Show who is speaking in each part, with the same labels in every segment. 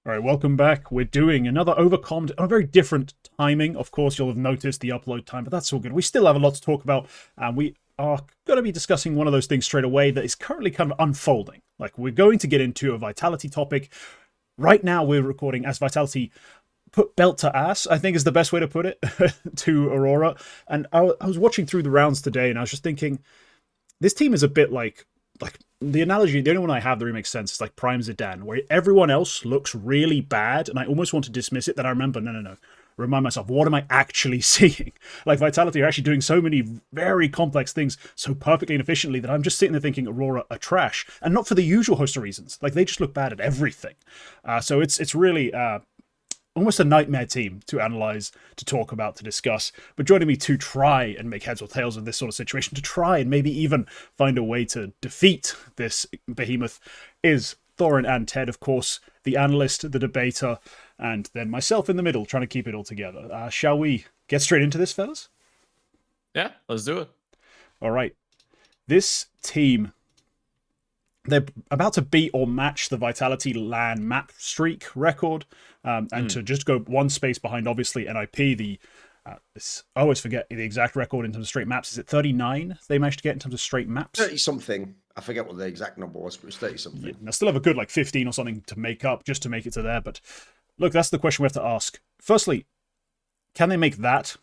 Speaker 1: All right, welcome back. We're doing another Overcomm'd on a very different timing. Of course, you'll have noticed the upload time, but that's all good. We still have a lot to talk about, and we are going to be discussing one of those things straight away that is currently kind of unfolding. Like, we're going to get into a Vitality topic. Right now, we're recording as Vitality put belt to ass, I think is the best way to put it, to Aurora. And I was watching through the rounds today, and I was just thinking, this team is a bit like the analogy, the only one I have that really makes sense is like Prime Zidane, where everyone else looks really bad, and I almost want to dismiss it. Then I remember, no. Remind myself, what am I actually seeing? Like, Vitality are actually doing so many very complex things so perfectly and efficiently that I'm just sitting there thinking Aurora are trash, and not for the usual host of reasons. Like, they just look bad at everything. So it's really almost a nightmare team to analyze, to talk about, to discuss. But joining me to try and make heads or tails of this sort of situation, to try and maybe even find a way to defeat this behemoth, is Thorin and Ted, of course, the analyst, the debater, and then myself in the middle, trying to keep it all together. Shall we get straight into this, fellas?
Speaker 2: Yeah, let's do it.
Speaker 1: All right. This team, they're about to beat or match the Vitality LAN map streak record, and to just go one space behind, obviously, NIP, I always forget the exact record in terms of straight maps. Is it 39 they managed to get in terms of straight maps?
Speaker 3: 30-something. I forget what the exact number was, but it was 30-something.
Speaker 1: Yeah, I still have a good, 15 or something to make up, just to make it to there. But look, that's the question we have to ask. Firstly, can they make that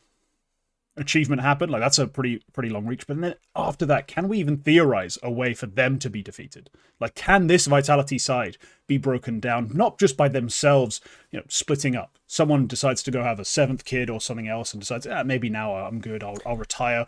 Speaker 1: achievement happen? Like, that's a pretty long reach. But then after that, can we even theorize a way for them to be defeated? Like, can this Vitality side be broken down, not just by themselves, splitting up? Someone decides to go have a seventh kid or something else and decides, maybe now I'm good, I'll retire.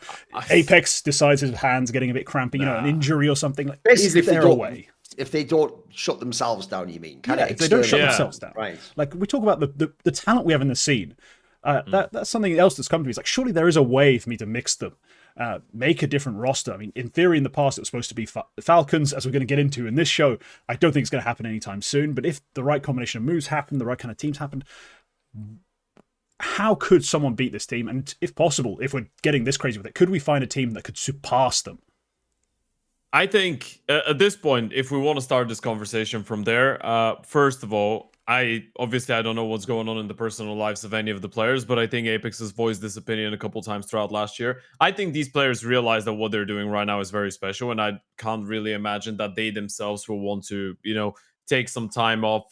Speaker 1: Apex decides his hand's getting a bit crampy, an injury or something. Like, is there a way?
Speaker 3: If they don't shut themselves down, you mean?
Speaker 1: If they don't shut themselves down.
Speaker 3: Right.
Speaker 1: Like, we talk about the talent we have in the scene. That's something else that's come to me. It's like, surely there is a way for me to mix them, make a different roster. I mean, in theory, in the past, it was supposed to be Falcons, as we're going to get into in this show. I don't think it's going to happen anytime soon, but if the right combination of moves happened, the right kind of teams happened, how could someone beat this team? And if possible, if we're getting this crazy with it, could we find a team that could surpass them?
Speaker 2: I think at this point, if we want to start this conversation from there, first of all, I don't know what's going on in the personal lives of any of the players, but I think Apex has voiced this opinion a couple times throughout last year. I think these players realize that what they're doing right now is very special, and I can't really imagine that they themselves will want to, take some time off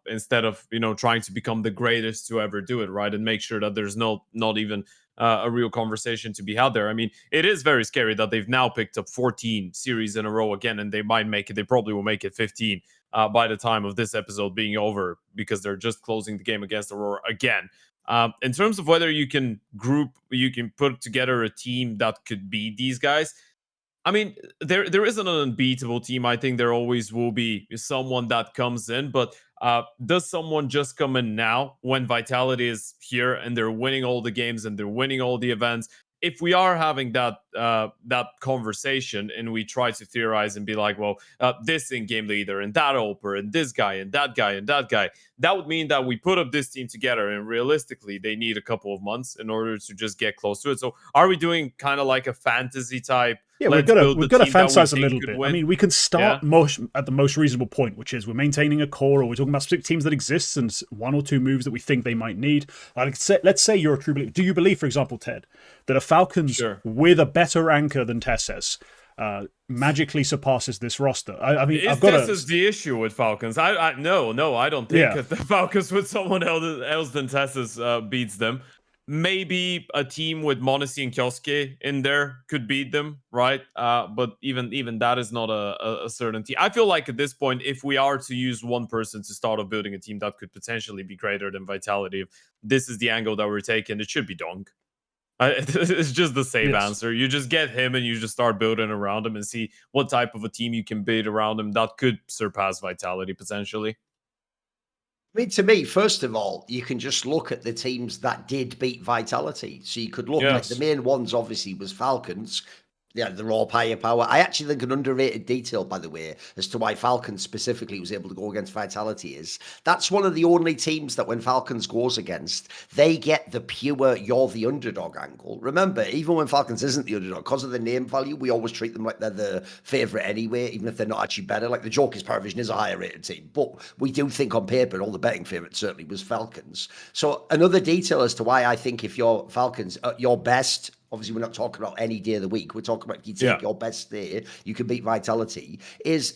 Speaker 2: instead of, trying to become the greatest to ever do it, right? And make sure that there's not even a real conversation to be had there. I mean, it is very scary that they've now picked up 14 series in a row again, and they probably will make it 15 by the time of this episode being over, because they're just closing the game against Aurora again. In terms of whether you can put together a team that could beat these guys, I mean, there isn't an unbeatable team. I think there always will be someone that comes in, but does someone just come in now when Vitality is here and they're winning all the games and they're winning all the events? If we are having that conversation and we try to theorize and be like, well, this in-game leader and that Oper and this guy and that guy and that guy, that would mean that we put up this team together, and realistically, they need a couple of months in order to just get close to it. So are we doing kind of like a fantasy type?
Speaker 1: Yeah, we've got to fantasize a little bit. I mean, we can start at the most reasonable point, which is we're maintaining a core, or we're talking about specific teams that exist and one or two moves that we think they might need. Let's say you're a true believer. Do you believe, for example, Ted, that a Falcons with a better anchor than Tesses magically surpasses this roster? I mean,
Speaker 2: this is the issue with Falcons. No, I don't think that the Falcons with someone else than Tesses beats them. Maybe a team with Monacy and Kioske in there could beat them, right? But even that is not a certainty. I feel like at this point, if we are to use one person to start off building a team that could potentially be greater than Vitality, if this is the angle that we're taking, it should be Dong. It's just the safe answer. You just get him and you just start building around him and see what type of a team you can build around him that could surpass Vitality potentially.
Speaker 3: I mean, to me, first of all, you can just look at the teams that did beat Vitality. So you could look at the main ones, obviously, was Falcons. Yeah, the raw firepower. I actually think an underrated detail, by the way, as to why Falcons specifically was able to go against Vitality is that's one of the only teams that when Falcons goes against, they get the pure you're the underdog angle. Remember, even when Falcons isn't the underdog, because of the name value, we always treat them like they're the favourite anyway, even if they're not actually better. Like the joke is Paravision is a higher rated team, but we do think on paper, all the betting favourite certainly was Falcons. So another detail as to why I think if you're Falcons, your best. Obviously, we're not talking about any day of the week. We're talking about if you take your best day, you can beat Vitality.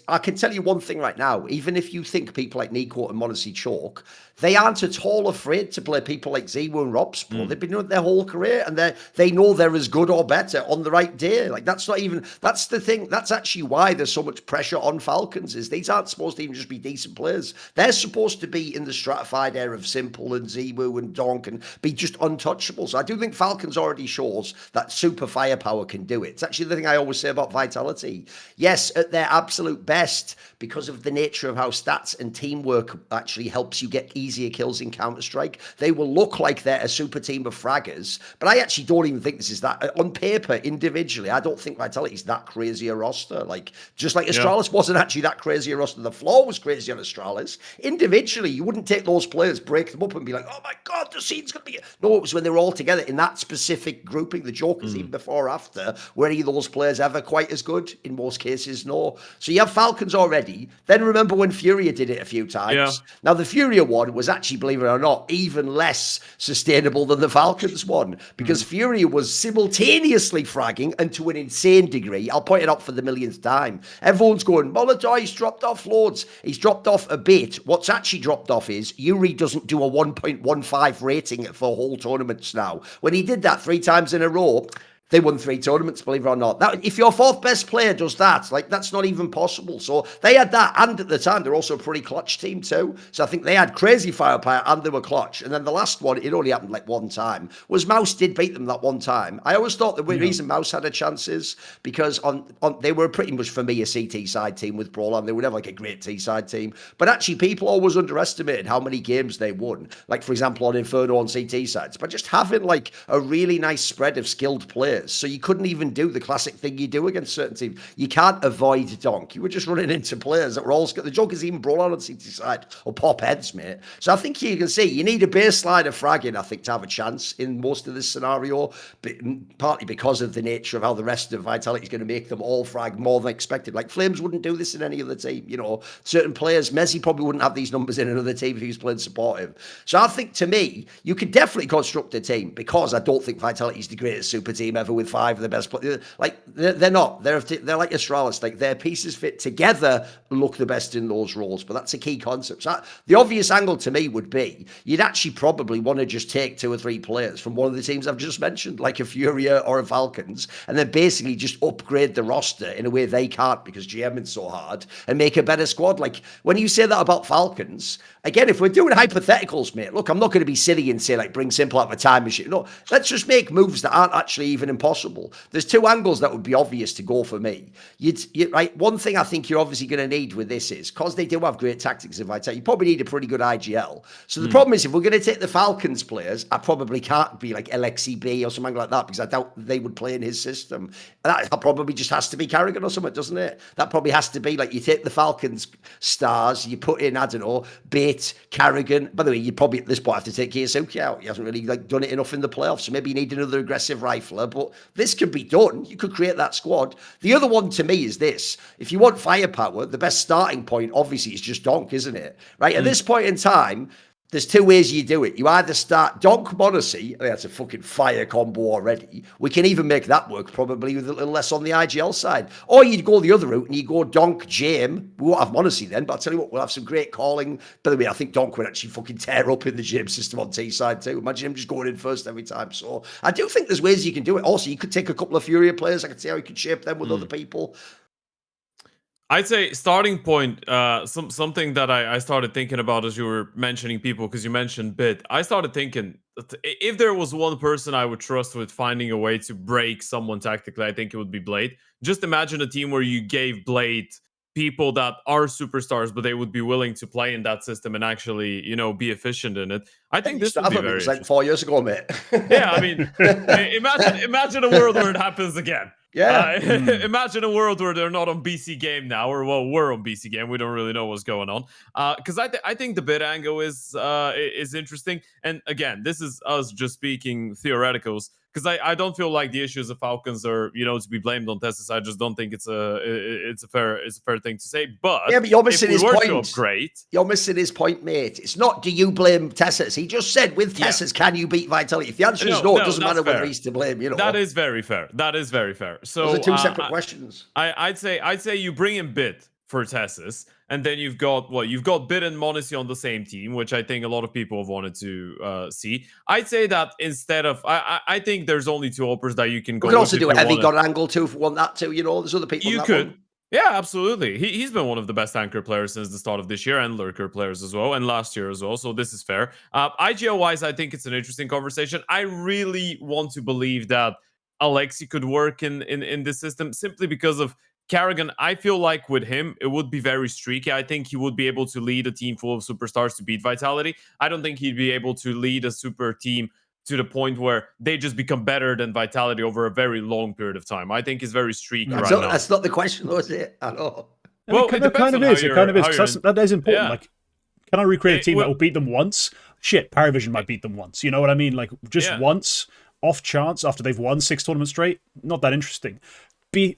Speaker 3: I can tell you one thing right now. Even if you think people like Nico and Monacy choke, they aren't at all afraid to play people like Zewo and Robspro. They've been doing it their whole career, and they know they're as good or better on the right day. Like that's the thing. That's actually why there's so much pressure on Falcons. Is these aren't supposed to even just be decent players. They're supposed to be in the stratified air of Simple and Zewo and Donk and be just untouchable. So I do think Falcons already shows that super firepower can do it. It's actually the thing I always say about Vitality. Yes, at their absolute best, because of the nature of how stats and teamwork actually helps you get easier kills in Counter-Strike, they will look like they're a super team of fraggers. But I actually don't even think this is that. On paper, individually, I don't think Vitality's that crazy a roster. Like, just like Astralis wasn't actually that crazy a roster. The floor was crazy on Astralis. Individually, you wouldn't take those players, break them up and be like, oh my God, the scene's going to be... No, it was when they were all together in that specific grouping. The joke is even before or after, were any of those players ever quite as good? In most cases, no. So you have Falcons already. Then remember when Furia did it a few times.
Speaker 2: Yeah.
Speaker 3: Now, the Furia one was actually, believe it or not, even less sustainable than the Falcons one, because Furia was simultaneously fragging and to an insane degree. I'll point it out for the millionth time. Everyone's going, Molotov, he's dropped off loads. He's dropped off a bit. What's actually dropped off is Yuri doesn't do a 1.15 rating for whole tournaments now. When he did that 3 times in a row, they won 3 tournaments, believe it or not. That, if your 4th best player does that, like that's not even possible. So they had that, and at the time they're also a pretty clutch team too. So I think they had crazy firepower and they were clutch. And then the last one, it only happened like one time, was Mouse did beat them that one time. I always thought the reason Mouse had a chance is because they were pretty much for me a CT side team with Brawl, and they were never like a great T side team. But actually, people always underestimated how many games they won. Like for example, on Inferno on CT sides, but just having like a really nice spread of skilled players. So you couldn't even do the classic thing you do against certain teams. You can't avoid Donk. You were just running into players that were all skilled. The joke is even brawl on CT side or pop heads, mate. So I think you can see you need a baseline of fragging, I think, to have a chance in most of this scenario, but partly because of the nature of how the rest of Vitality is going to make them all frag more than expected. Like Flames wouldn't do this in any other team. You know, certain players, Messi probably wouldn't have these numbers in another team if he was playing supportive. So I think, to me, you could definitely construct a team, because I don't think Vitality is the greatest super team ever with 5 of the best players. Like they're not. They're like Astralis. Like their pieces fit together, look the best in those roles. But that's a key concept. So the obvious angle to me would be you'd actually probably want to just take 2 or 3 players from one of the teams I've just mentioned, like a Furia or a Falcons, and then basically just upgrade the roster in a way they can't because GMing's so hard, and make a better squad. Like when you say that about Falcons, again, if we're doing hypotheticals, mate, look, I'm not going to be silly and say like bring Simple out of a time machine. No, let's just make moves that aren't actually even impossible. There's 2 angles that would be obvious to go for me. Right, one thing I think you're obviously going to need with this is, because they do have great tactics in Vitality, you probably need a pretty good IGL. So the problem is, if we're going to take the Falcons players, I probably can't be like LXCB or something like that, because I doubt they would play in his system. That probably just has to be Carrigan or something, doesn't it? That probably has to be like, you take the Falcons stars, you put in, I don't know, Bait, Carrigan. By the way, you'd probably at this point have to take Kiyasuke out. He hasn't really like done it enough in the playoffs, so maybe you need another aggressive rifler, but this could be done. You could create that squad. The other one to me is this. If you want firepower, the best starting point obviously is just Donk, isn't it? Right? At this point in time, there's 2 ways you do it. You either start Donk Monacy, I think that's a fucking fire combo already. We can even make that work probably with a little less on the IGL side. Or you'd go the other route and you go Donk Jame. We won't have Monacy then, but I'll tell you what, we'll have some great calling. By the way, I think Donk would actually fucking tear up in the Jame system on T side too. Imagine him just going in first every time. So I do think there's ways you can do it. Also, you could take a couple of Furia players. I could see how you could shape them with other people.
Speaker 2: I'd say starting point, something that I started thinking about as you were mentioning people, because you mentioned Bit. I started thinking that if there was one person I would trust with finding a way to break someone tactically, I think it would be Blade. Just imagine a team where you gave Blade people that are superstars, but they would be willing to play in that system and actually, you know, be efficient in it. I think this would be very
Speaker 3: like 4 years ago, mate.
Speaker 2: Yeah, I mean, imagine a world where it happens again.
Speaker 3: Yeah.
Speaker 2: Imagine a world where they're not on BC Game now, or well, we're on BC Game. We don't really know what's going on. Because I think the bid angle is interesting. And again, this is us just speaking theoreticals. Because I don't feel like the issues of Falcons are to be blamed on Tessus. I just don't think it's a fair thing to say. But
Speaker 3: yeah, but you're missing his point.
Speaker 2: To upgrade,
Speaker 3: you're missing his point, mate. It's not do you blame Tessus. He just said with Tessus, can you beat Vitality? If the answer is no, it doesn't matter whether he's to blame.
Speaker 2: That is very fair. So
Speaker 3: those are two separate questions.
Speaker 2: I'd say you bring in Bit for Tessus, and then you've got Bit and Monacy on the same team, which I think a lot of people have wanted to see. I'd say that instead of I think there's only two operas that you can go.
Speaker 3: You could also do a heavy gun angle too if you want that too. There's other people.
Speaker 2: You could. One. Yeah, absolutely. He's been one of the best anchor players since the start of this year, and lurker players as well, and last year as well. So this is fair. IGL wise, I think it's an interesting conversation. I really want to believe that Alexi could work in this system simply because of Karrigan. I feel like with him, it would be very streaky. I think he would be able to lead a team full of superstars to beat Vitality. I don't think he'd be able to lead a super team to the point where they just become better than Vitality over a very long period of time. I think he's very streaky right now.
Speaker 3: That's not the question, though, is it? At all.
Speaker 1: Well, it kind of is. That is important. Yeah. Like, can I recreate a team that will beat them once? Shit, Paravision might beat them once. You know what I mean? Like, just once, off chance, after they've won 6 tournaments straight, not that interesting.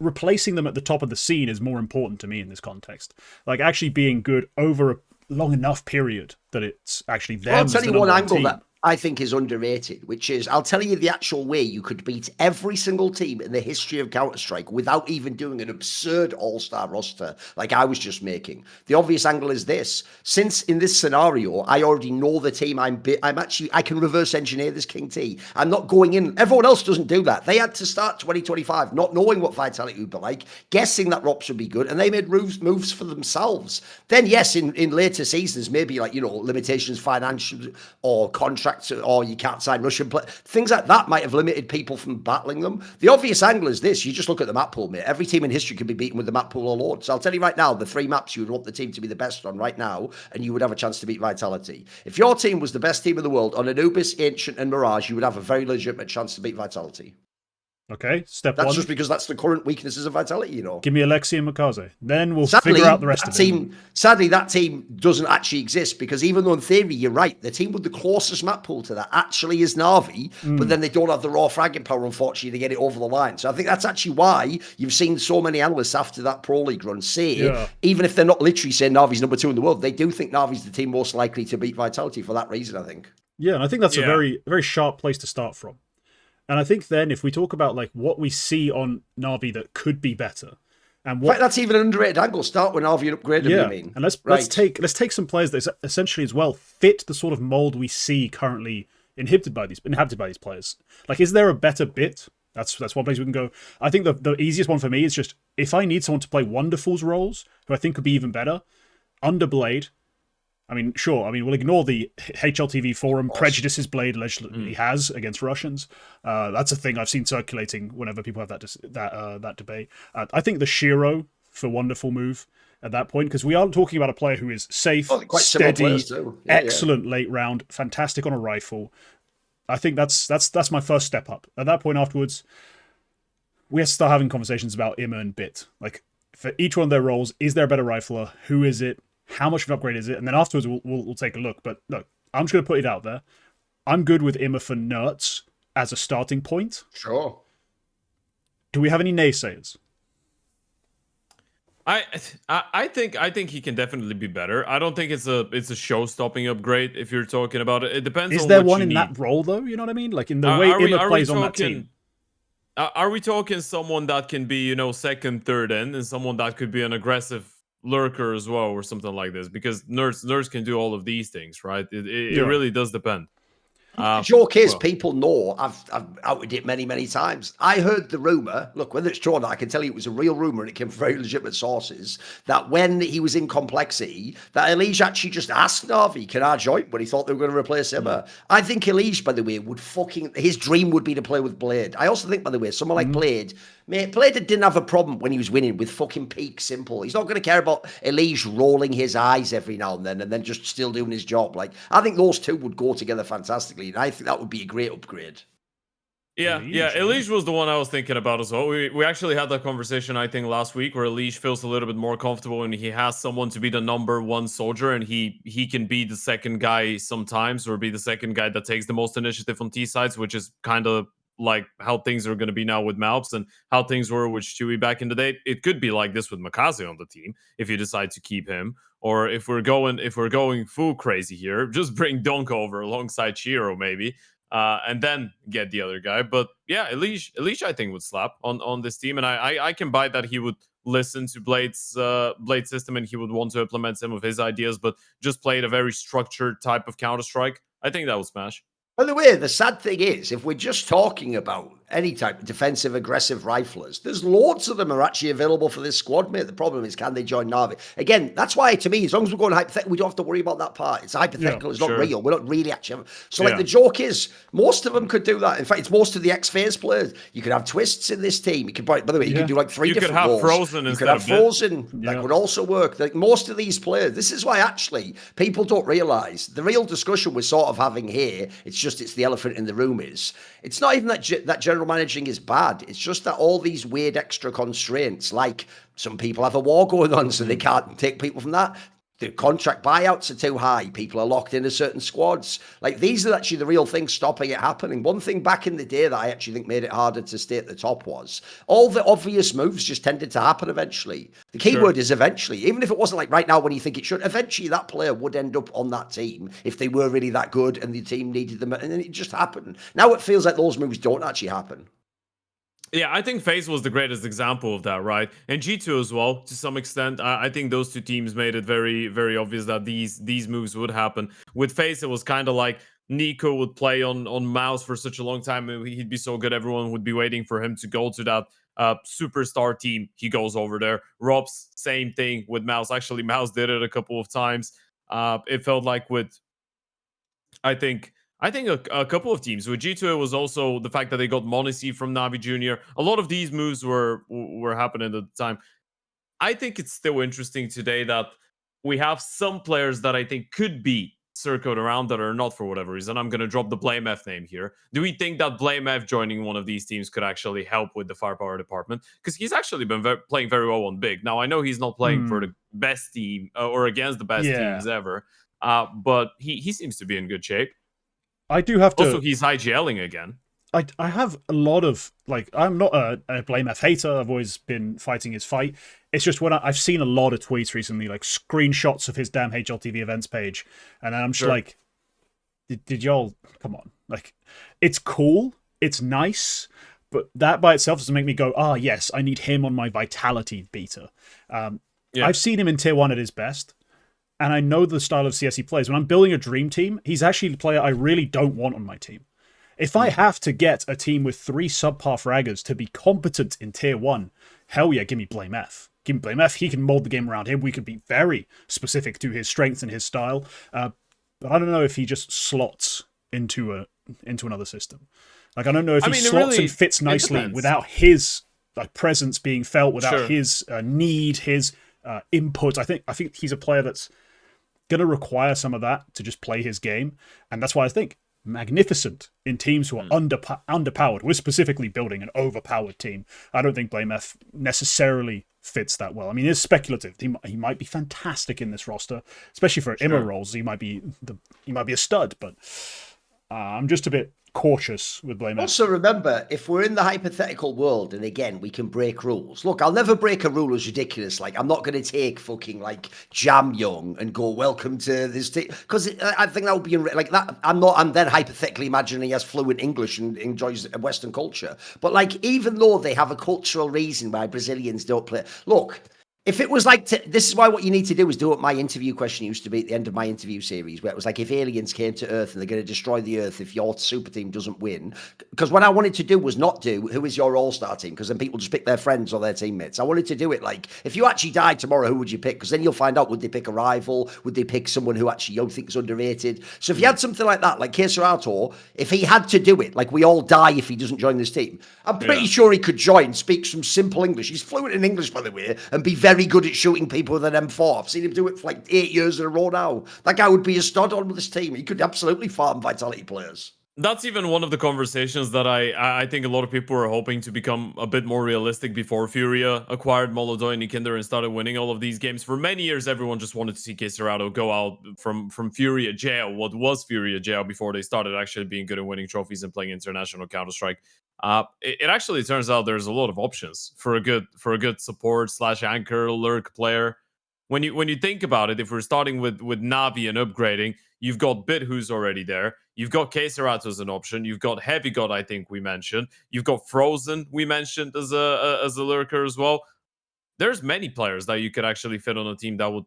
Speaker 1: Replacing them at the top of the scene is more important to me in this context. Like, actually being good over a long enough period that it's actually them.
Speaker 3: I'll tell you one angle that I think is underrated, which is, I'll tell you the actual way you could beat every single team in the history of Counter-Strike without even doing an absurd all-star roster like I was just making. The obvious angle is this. Since in this scenario, I already know the team I can reverse engineer this King T. I'm not going in. Everyone else doesn't do that. They had to start 2025 not knowing what Vitality would be like, guessing that ROPS would be good, and they made moves for themselves. Then, yes, in later seasons, maybe like, limitations, financial or contract, or you can't sign Russian players. Things like that might have limited people from battling them. The obvious angle is this. You just look at the map pool, mate. Every team in history can be beaten with the map pool alone. So I'll tell you right now, the 3 maps you would want the team to be the best on right now, and you would have a chance to beat Vitality. If your team was the best team in the world on Anubis, Ancient, and Mirage, you would have a very legitimate chance to beat Vitality.
Speaker 1: Okay, step
Speaker 3: that's
Speaker 1: 1.
Speaker 3: That's just because that's the current weaknesses of Vitality,
Speaker 1: Give me Alexi and Makaze. Then we'll figure out the rest of it.
Speaker 3: Sadly, that team doesn't actually exist because even though in theory you're right, the team with the closest map pool to that actually is Na'Vi, but then they don't have the raw fragging power, unfortunately, to get it over the line. So I think that's actually why you've seen so many analysts after that Pro League run say, even if they're not literally saying Na'Vi's number 2 in the world, they do think Na'Vi's the team most likely to beat Vitality for that reason, I think.
Speaker 1: Yeah, and I think that's a very, very sharp place to start from. And I think then if we talk about like what we see on Na'Vi that could be better, and what,
Speaker 3: in fact, that's even an underrated angle. Start with Na'Vi and upgrade them.
Speaker 1: Yeah,
Speaker 3: I mean,
Speaker 1: and let's take some players that essentially as well fit the sort of mold we see currently inhabited by these players. Like, is there a better bit? That's one place we can go. I think the easiest one for me is just if I need someone to play Wonderful's roles, who I think could be even better, Underblade. I mean, sure. I mean, we'll ignore the HLTV forum prejudices Blade allegedly has against Russians. That's a thing I've seen circulating whenever people have that debate. I think the Shiro for Wonderful move at that point, because we are talking about a player who is safe, steady, excellent late round, fantastic on a rifle. I think that's my first step up. At that point afterwards, we have to start having conversations about Imma and Bit. Like, for each one of their roles, is there a better rifler? Who is it? How much of an upgrade is it? And then afterwards, we'll take a look. But look, I'm just going to put it out there. I'm good with Imma for Nerds as a starting point.
Speaker 3: Sure.
Speaker 1: Do we have any naysayers?
Speaker 2: I think he can definitely be better. I don't think it's a show-stopping upgrade if you're talking about it. It depends.
Speaker 1: Is there one in that role though? You know what I mean? Like in the way Imma plays on that team.
Speaker 2: Are we talking someone that can be second, third end, and someone that could be an aggressive lurker as well, or something like this? Because nerds can do all of these things, right? It really does depend.
Speaker 3: The joke is, people know I've outed it many times. I heard the rumor. Look, whether it's true or not, I can tell you it was a real rumor, and it came from very legitimate sources. That when he was in Complexity, that Elige actually just asked Na'Vi, "Can I join?" When he thought they were going to replace Imma. I think Elige, by the way, would his dream would be to play with Blade. I also think, by the way, someone like Blade. Mate, Blade didn't have a problem when he was winning with fucking peak simple. He's not going to care about Elige rolling his eyes every now and then just still doing his job. Like, I think those two would go together fantastically, and I think that would be a great upgrade.
Speaker 2: Yeah, Elige was the one I was thinking about as well. We actually had that conversation, I think, last week, where Elige feels a little bit more comfortable when he has someone to be the number one soldier, and he can be the second guy sometimes, or be the second guy that takes the most initiative on T sides, which is kind of like how things are going to be now with Malps and how things were with Stewie back in the day. It could be like this with Makaze on the team if you decide to keep him, or if we're going full crazy here, just bring Donk over alongside Shiro maybe. And then get the other guy. But yeah, Elige I think would slap on this team, and I can buy that he would listen to Blade's Blade system and he would want to implement some of his ideas, but just play a very structured type of Counter-Strike. I think that would smash.
Speaker 3: By the way, the sad thing is, if we're just talking about any type of defensive, aggressive riflers, there's loads of them are actually available for this squad, mate. The problem is, can they join Na'Vi? Again, that's why, to me, as long as we're going hypothetical, we don't have to worry about that part. It's hypothetical, it's not real. We're not really actually... So, like, the joke is, most of them could do that. In fact, it's most of the X-Phase players. You could have Twists in this team. You could, by the way, you could do, like, three different roles.
Speaker 2: You could have Frozen instead of
Speaker 3: Frozen. That would also work. Like, most of these players, this is why, actually, people don't realise the real discussion we're sort of having here, it's the elephant in the room is, it's not even that general managing is bad. It's just that all these weird extra constraints, like some people have a war going on, so they can't take people from that. The contract buyouts are too high. People are locked into certain squads. Like, these are actually the real things stopping it happening. One thing back in the day that I actually think made it harder to stay at the top was all the obvious moves just tended to happen eventually. The key word is eventually. Even if it wasn't like right now when you think it should, eventually that player would end up on that team if they were really that good and the team needed them. And then it just happened. Now it feels like those moves don't actually happen.
Speaker 2: Yeah, I think FaZe was the greatest example of that, right? And G2 as well, to some extent. I think those two teams made it very, very obvious that these moves would happen. With FaZe, it was kind of like Nico would play on Mouse for such a long time, and he'd be so good, everyone would be waiting for him to go to that superstar team. He goes over there. Robs, same thing with Mouse. Actually, Mouse did it a couple of times. It felt like with, I think a couple of teams. With G2, it was also the fact that they got Monacy from Navi Jr. A lot of these moves were happening at the time. I think it's still interesting today that we have some players that I think could be circled around that are not for whatever reason. I'm going to drop the BlameF name here. Do we think that BlameF joining one of these teams could actually help with the firepower department? Because he's actually been playing very well on Big. Now, I know he's not playing for the best team or against the best teams ever, but he seems to be in good shape.
Speaker 1: I do have to...
Speaker 2: Also, he's IGLing again.
Speaker 1: I have a lot of, like, I'm not a BlameF hater. I've always been fighting his fight. It's just when I've seen a lot of tweets recently, like screenshots of his damn HLTV events page. And I'm just like, did y'all, come on. Like, it's cool. It's nice. But that by itself doesn't make me go, yes, I need him on my Vitality beta. I've seen him in Tier 1 at his best. And I know the style of CS he plays. When I'm building a dream team, he's actually the player I really don't want on my team. If I have to get a team with 3 subpar fraggers to be competent in Tier 1, hell yeah, give me BlameF. Give me BlameF. He can mold the game around him. We could be very specific to his strengths and his style. But I don't know if he just slots into another system. Like, I don't know if he slots and fits nicely without his presence being felt, without his need, his input. I think he's a player that's going to require some of that to just play his game. And that's why I think magnificent in teams who are underpowered. We're specifically building an overpowered team. I don't think BlameF necessarily fits that well. I mean, it's speculative. He might be fantastic in this roster, especially for Immo roles. He might be a stud, but I'm just a bit cautious with BlameF.
Speaker 3: Also remember, if we're in the hypothetical world, and again, we can break rules. Look, I'll never break a rule as ridiculous. Like, I'm not going to take fucking, like, Jam Young and go, welcome to this team. Because I think that would be, like, that. I'm then hypothetically imagining he has fluent English and enjoys Western culture. But, like, even though they have a cultural reason why Brazilians don't play. Look, if it was like, this is why what you need to do is do what my interview question used to be at the end of my interview series, where it was like, if aliens came to Earth and they're going to destroy the Earth if your super team doesn't win. Because what I wanted to do was not do, who is your all-star team? Because then people just pick their friends or their teammates. I wanted to do it like, if you actually died tomorrow, who would you pick? Because then you'll find out, would they pick a rival? Would they pick someone who actually you think is underrated? So if you had something like that, like Keserato, if he had to do it, like we all die if he doesn't join this team, I'm pretty sure he could join, speak some simple English. He's fluent in English, by the way, and be very good at shooting people with an M4. I've seen him do it for like 8 years in a row now. That guy would be a stud on this team. He could absolutely farm Vitality players.
Speaker 2: That's even one of the conversations that I think a lot of people were hoping to become a bit more realistic before Furia acquired Molodoi and Kinder and started winning all of these games. For many years, everyone just wanted to see Keserato go out from Furia jail, what was Furia jail before they started actually being good at winning trophies and playing international Counter-Strike. It actually turns out there's a lot of options for a good support / anchor lurk player. When you think about it, if we're starting with Navi and upgrading, you've got Bit who's already there. You've got Keserato as an option. You've got Heavy God, I think we mentioned. You've got Frozen, we mentioned as a lurker as well. There's many players that you could actually fit on a team that would,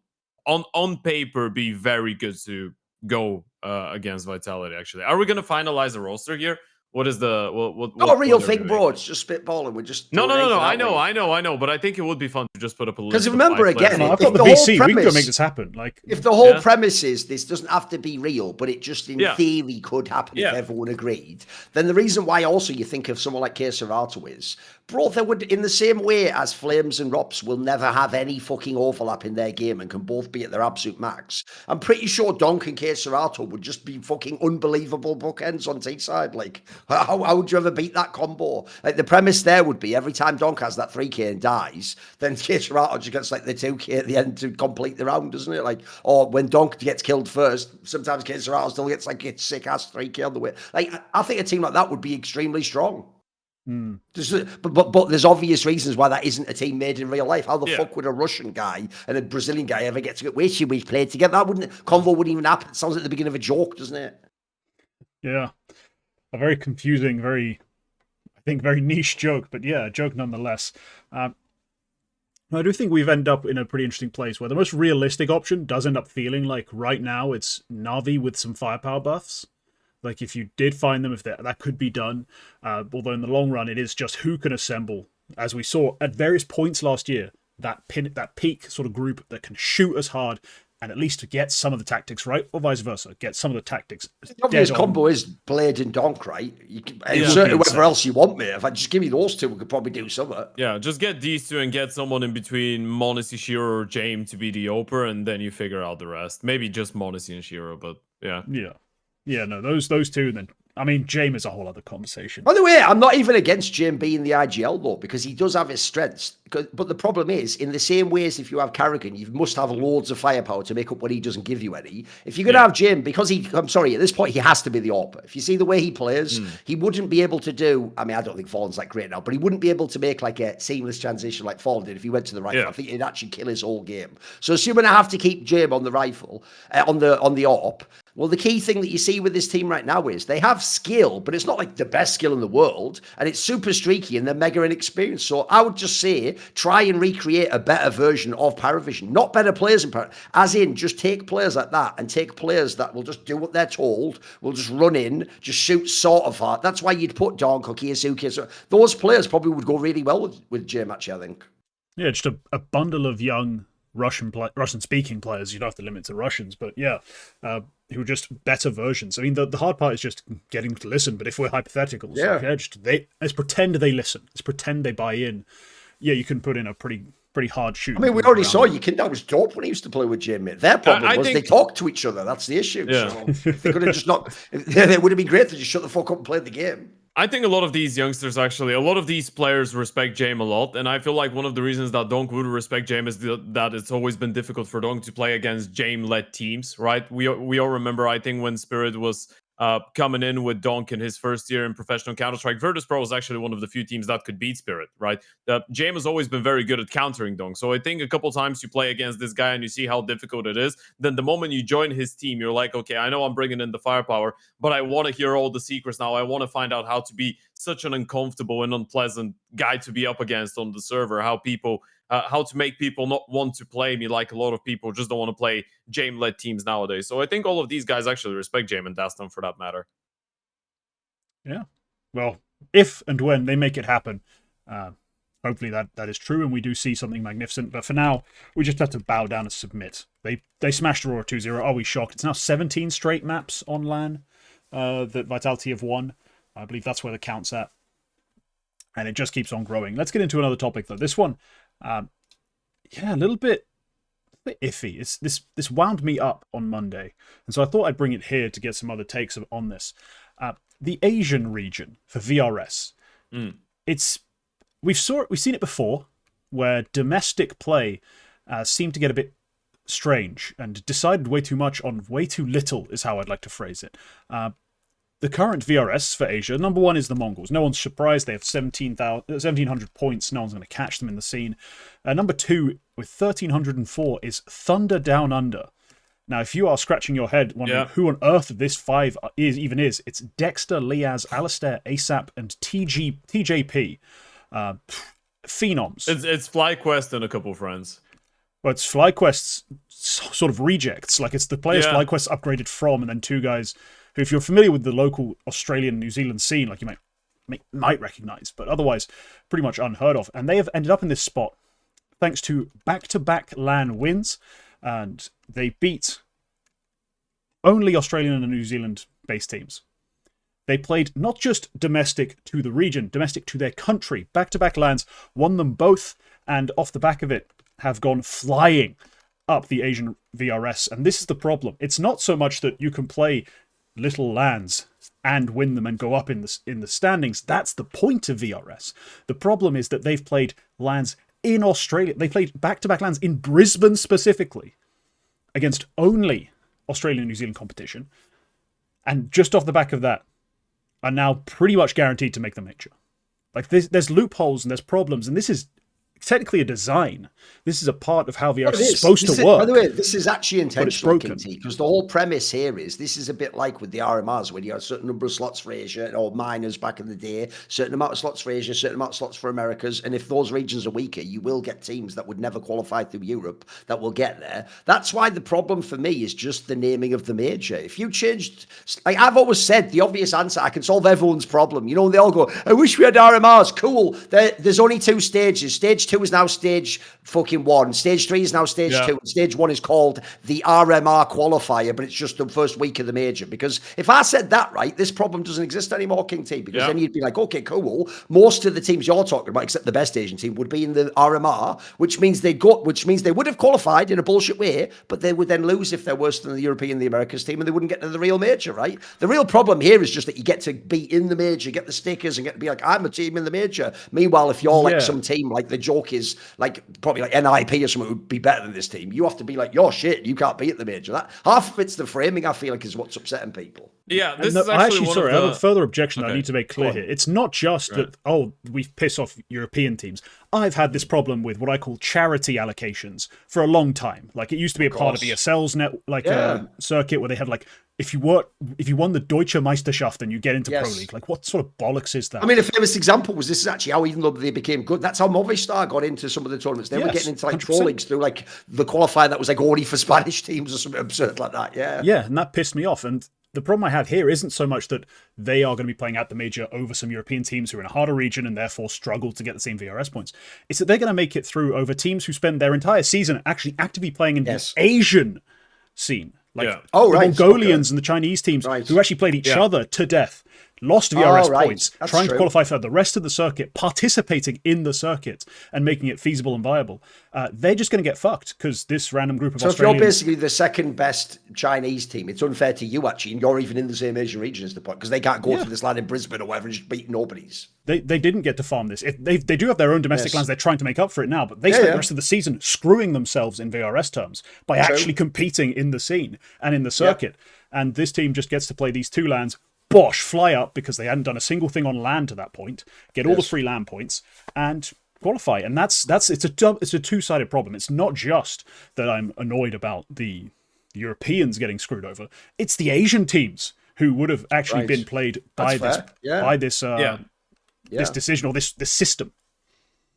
Speaker 2: on paper, be very good to go against Vitality. Actually, are we going to finalize a roster here? What is the
Speaker 3: Not a real
Speaker 2: what are we
Speaker 3: thing,
Speaker 2: doing?
Speaker 3: bro. It's just spitballing. We're just
Speaker 2: No. I
Speaker 3: know.
Speaker 2: know. But I think it would be fun to just put up a list.
Speaker 3: Because remember,
Speaker 2: of 5
Speaker 3: again,
Speaker 2: players.
Speaker 1: I've got the
Speaker 3: the whole
Speaker 1: BC. We can go
Speaker 3: premise-
Speaker 1: make this happen. Like,
Speaker 3: If the whole
Speaker 2: Yeah.
Speaker 3: premise is this doesn't have to be real, but it just in theory could happen if everyone agreed, then the reason why also you think of someone like Keserato is, bro, they would, in the same way as Flames and Rops will never have any fucking overlap in their game and can both be at their absolute max, I'm pretty sure Donk and Keserato would just be fucking unbelievable bookends on T-side. Like, how would you ever beat that combo? Like, the premise there would be every time Donk has that 3k and dies, then Keserato just gets like the 2k at the end to complete the round, doesn't it? Like, or when Donk gets killed first, sometimes Keserato still gets like a sick ass 3k on the way. Like, I think a team like that would be extremely strong. But there's obvious reasons why that isn't a team made in real life. How the fuck would a Russian guy and a Brazilian guy ever get to where should we play together? That convo wouldn't even happen. It sounds like the beginning of a joke, doesn't it?
Speaker 1: yeah, a very confusing, I think very niche joke, but yeah, a joke nonetheless. I do think we've ended up in a pretty interesting place where the most realistic option does end up feeling like right now it's Navi with some firepower buffs. Like, if you did find them, if that could be done. Although in the long run, it is just who can assemble, as we saw at various points last year, that peak sort of group that can shoot as hard and at least get some of the tactics right, or vice versa, get some of the tactics.
Speaker 3: The obvious combo is Blade and Donk, right? You can insert whoever else you want, mate. If I just give me those two, we could probably do something.
Speaker 2: Yeah, just get these two and get someone in between Monacy, Shiro, or James to be the Oper, and then you figure out the rest. Maybe just Monacy and Shiro, but yeah.
Speaker 1: Yeah, no, those two, then. I mean, James is a whole other conversation.
Speaker 3: By the way, I'm not even against Jim being the IGL, though, because he does have his strengths. But the problem is, in the same way as if you have Carrigan, you must have loads of firepower to make up when he doesn't give you any. If you're going to have Jim, because I'm sorry, at this point, he has to be the AWP. If you see the way he plays, he wouldn't be able to do, I mean, I don't think Fallen's that great now, but he wouldn't be able to make like a seamless transition like Fallen did if he went to the rifle. I think he'd actually kill his whole game. So assuming I have to keep Jim on the rifle, on the AWP, well, the key thing that you see with this team right now is they have skill, but it's not like the best skill in the world, and it's super streaky and they're mega inexperienced. So I would just say try and recreate a better version of Paravision, not better players in Paravision, as in just take players like that and take players that will just do what they're told, will just run in, just shoot sort of hard. That's why you'd put Donk or Kiyosuke. So those players probably would go really well with Jim, actually, I think.
Speaker 1: Yeah, just a bundle of young Russian-speaking players. You don't have to limit to Russians, but yeah, who are just better versions. I mean, the hard part is just getting them to listen, but if we're hypotheticals, let's pretend they listen. Let's pretend they buy in. Yeah, you can put in a pretty hard shoot.
Speaker 3: I mean, we already saw that was dope when he used to play with Jim. Their problem was they talked to each other. That's the issue.
Speaker 2: Yeah.
Speaker 3: So they could have just not... It would have been great to just shut the fuck up and play the game.
Speaker 2: I think a lot of these youngsters, actually, a lot of these players respect Jame a lot. And I feel like one of the reasons that Donk would respect Jame is that it's always been difficult for Donk to play against Jame-led teams, right? We all remember, I think, when Spirit was coming in with Donk in his first year in professional Counter-Strike, Virtus.pro was actually one of the few teams that could beat Spirit, right? Jame has always been very good at countering Donk. So I think a couple times you play against this guy and you see how difficult it is, then the moment you join his team, you're like, okay, I know I'm bringing in the firepower, but I want to hear all the secrets now. I want to find out how to be such an uncomfortable and unpleasant guy to be up against on the server, how to make people not want to play me, like a lot of people just don't want to play Jame-led teams nowadays. So I think all of these guys actually respect Jame and Dastan for that matter.
Speaker 1: Yeah. Well, if and when they make it happen, hopefully that is true and we do see something magnificent. But for now, we just have to bow down and submit. They smashed Aurora 2-0. Are we shocked? It's now 17 straight maps on LAN that Vitality have won. I believe that's where the count's at. And it just keeps on growing. Let's get into another topic, though. This one, a little bit iffy. This wound me up on Monday. And so I thought I'd bring it here to get some other takes on this. the Asian region for VRS. We've seen it before, where domestic play seemed to get a bit strange and decided way too much on way too little, is how I'd like to phrase it. The current VRS for Asia, number one is the Mongols. No one's surprised. They have 1,700 points. No one's going to catch them in the scene. Number two, with 1,304, is Thunder Down Under. Now, if you are scratching your head wondering who on earth this five is, it's Dexter, Liaz, Alistair, ASAP, and TJP. Phenoms.
Speaker 2: It's FlyQuest and a couple of friends.
Speaker 1: Well, it's FlyQuest's sort of rejects. Like, it's the players FlyQuest upgraded from, and then two guys who, if you're familiar with the local Australian, New Zealand scene, like, you might recognize, but otherwise pretty much unheard of. And they have ended up in this spot thanks to back-to-back LAN wins, and they beat only Australian and New Zealand-based teams. They played not just domestic to the region, domestic to their country. Back-to-back LANs, won them both, and off the back of it, have gone flying up the Asian VRS. And this is the problem. It's not so much that you can play little LANs and win them and go up in the standings. That's the point of VRS. The problem is that they've played LANs in Australia. They played back-to-back LANs in Brisbane specifically against only Australian and New Zealand competition. And just off the back of that, are now pretty much guaranteed to make the major. Like, there's loopholes and there's problems, and this is technically a design. This is a part of how VR is supposed to work.
Speaker 3: By the way, this is actually intentional, because the whole premise here is this is a bit like with the RMRs, when you have a certain number of slots for Asia, or minors back in the day, certain amount of slots for Asia, certain amount of slots for Americas, and if those regions are weaker, you will get teams that would never qualify through Europe that will get there. That's why the problem for me is just the naming of the major. If you changed, like I've always said, the obvious answer, I can solve everyone's problem. You know, they all go, I wish we had RMRs. Cool. There's only two stages. Stage 2 is now stage fucking 1. Stage 3 is now stage 2. And stage 1 is called the RMR qualifier, but it's just the first week of the major. Because if I said that right, this problem doesn't exist anymore, Kingt. Because then you'd be like, okay, cool. Most of the teams you're talking about, except the best Asian team, would be in the RMR, which means they would have qualified in a bullshit way, but they would then lose if they're worse than the European, the Americas team, and they wouldn't get to the real major, right? The real problem here is just that you get to be in the major, get the stickers, and get to be like, I'm a team in the major. Meanwhile, if you're like some team, like the joke is like probably like NIP or something would be better than this team, you have to be like, you're shit, you can't be at the major. That half of it's the framing, I feel like, is what's upsetting people.
Speaker 2: Yeah, this is actually
Speaker 1: I have a further objection that I need to make clear here. It's not just that, we piss off European teams. I've had this problem with what I call charity allocations for a long time. Like, it used to be a part of ESL's circuit where they had like, if you won the Deutsche Meisterschaft, then you get into Pro League. Like, what sort of bollocks is that?
Speaker 3: I mean, a famous example was, this is actually how, even though they became good, that's how Movistar got into some of the tournaments. They were getting into like 100%. Pro Leagues through like the qualifier that was like only for Spanish teams or something absurd like that. Yeah,
Speaker 1: and that pissed me off. And the problem I have here isn't so much that they are going to be playing out the major over some European teams who are in a harder region and therefore struggle to get the same VRS points. It's that they're going to make it through over teams who spend their entire season actually actively playing in the Asian scene. Like the Mongolians and the Chinese teams who actually played each other to death, lost VRS points, trying to qualify for the rest of the circuit, participating in the circuit and making it feasible and viable. They're just going to get fucked because this random group of Australians...
Speaker 3: So if you're basically the second best Chinese team, it's unfair to you, actually, and you're even in the same Asian region as the point, because they can't go to this land in Brisbane or whatever and just beat nobodies.
Speaker 1: They didn't get to farm this. They do have their own domestic lands. They're trying to make up for it now, but they spent the rest of the season screwing themselves in VRS terms by actually competing in the scene and in the circuit. And this team just gets to play these two lands, bosh, fly up because they hadn't done a single thing on land to that point, get all the free land points, and qualify. And it's a two-sided problem. It's not just that I'm annoyed about the Europeans getting screwed over. It's the Asian teams who would have actually been played by this decision or this system.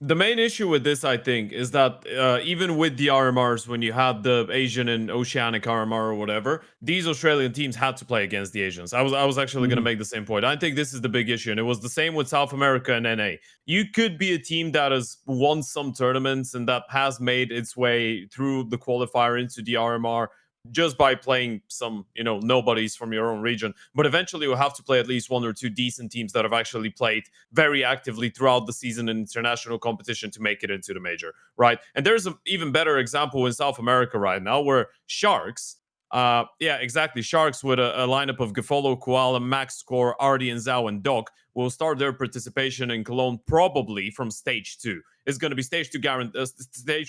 Speaker 2: The main issue with this, I think, is that even with the RMRs, when you had the Asian and Oceanic RMR or whatever, these Australian teams had to play against the Asians. I was actually going to make the same point. I think this is the big issue, and it was the same with South America and NA. You could be a team that has won some tournaments and that has made its way through the qualifier into the RMR just by playing some, nobodies from your own region. But eventually you'll have to play at least one or two decent teams that have actually played very actively throughout the season in international competition to make it into the major, right? And there's an even better example in South America right now where Sharks Yeah, exactly. Sharks with a lineup of Gafolo, Koala, Max Score, Artie, and Zhao and Doc will start their participation in Cologne probably from stage 2. It's going to be stage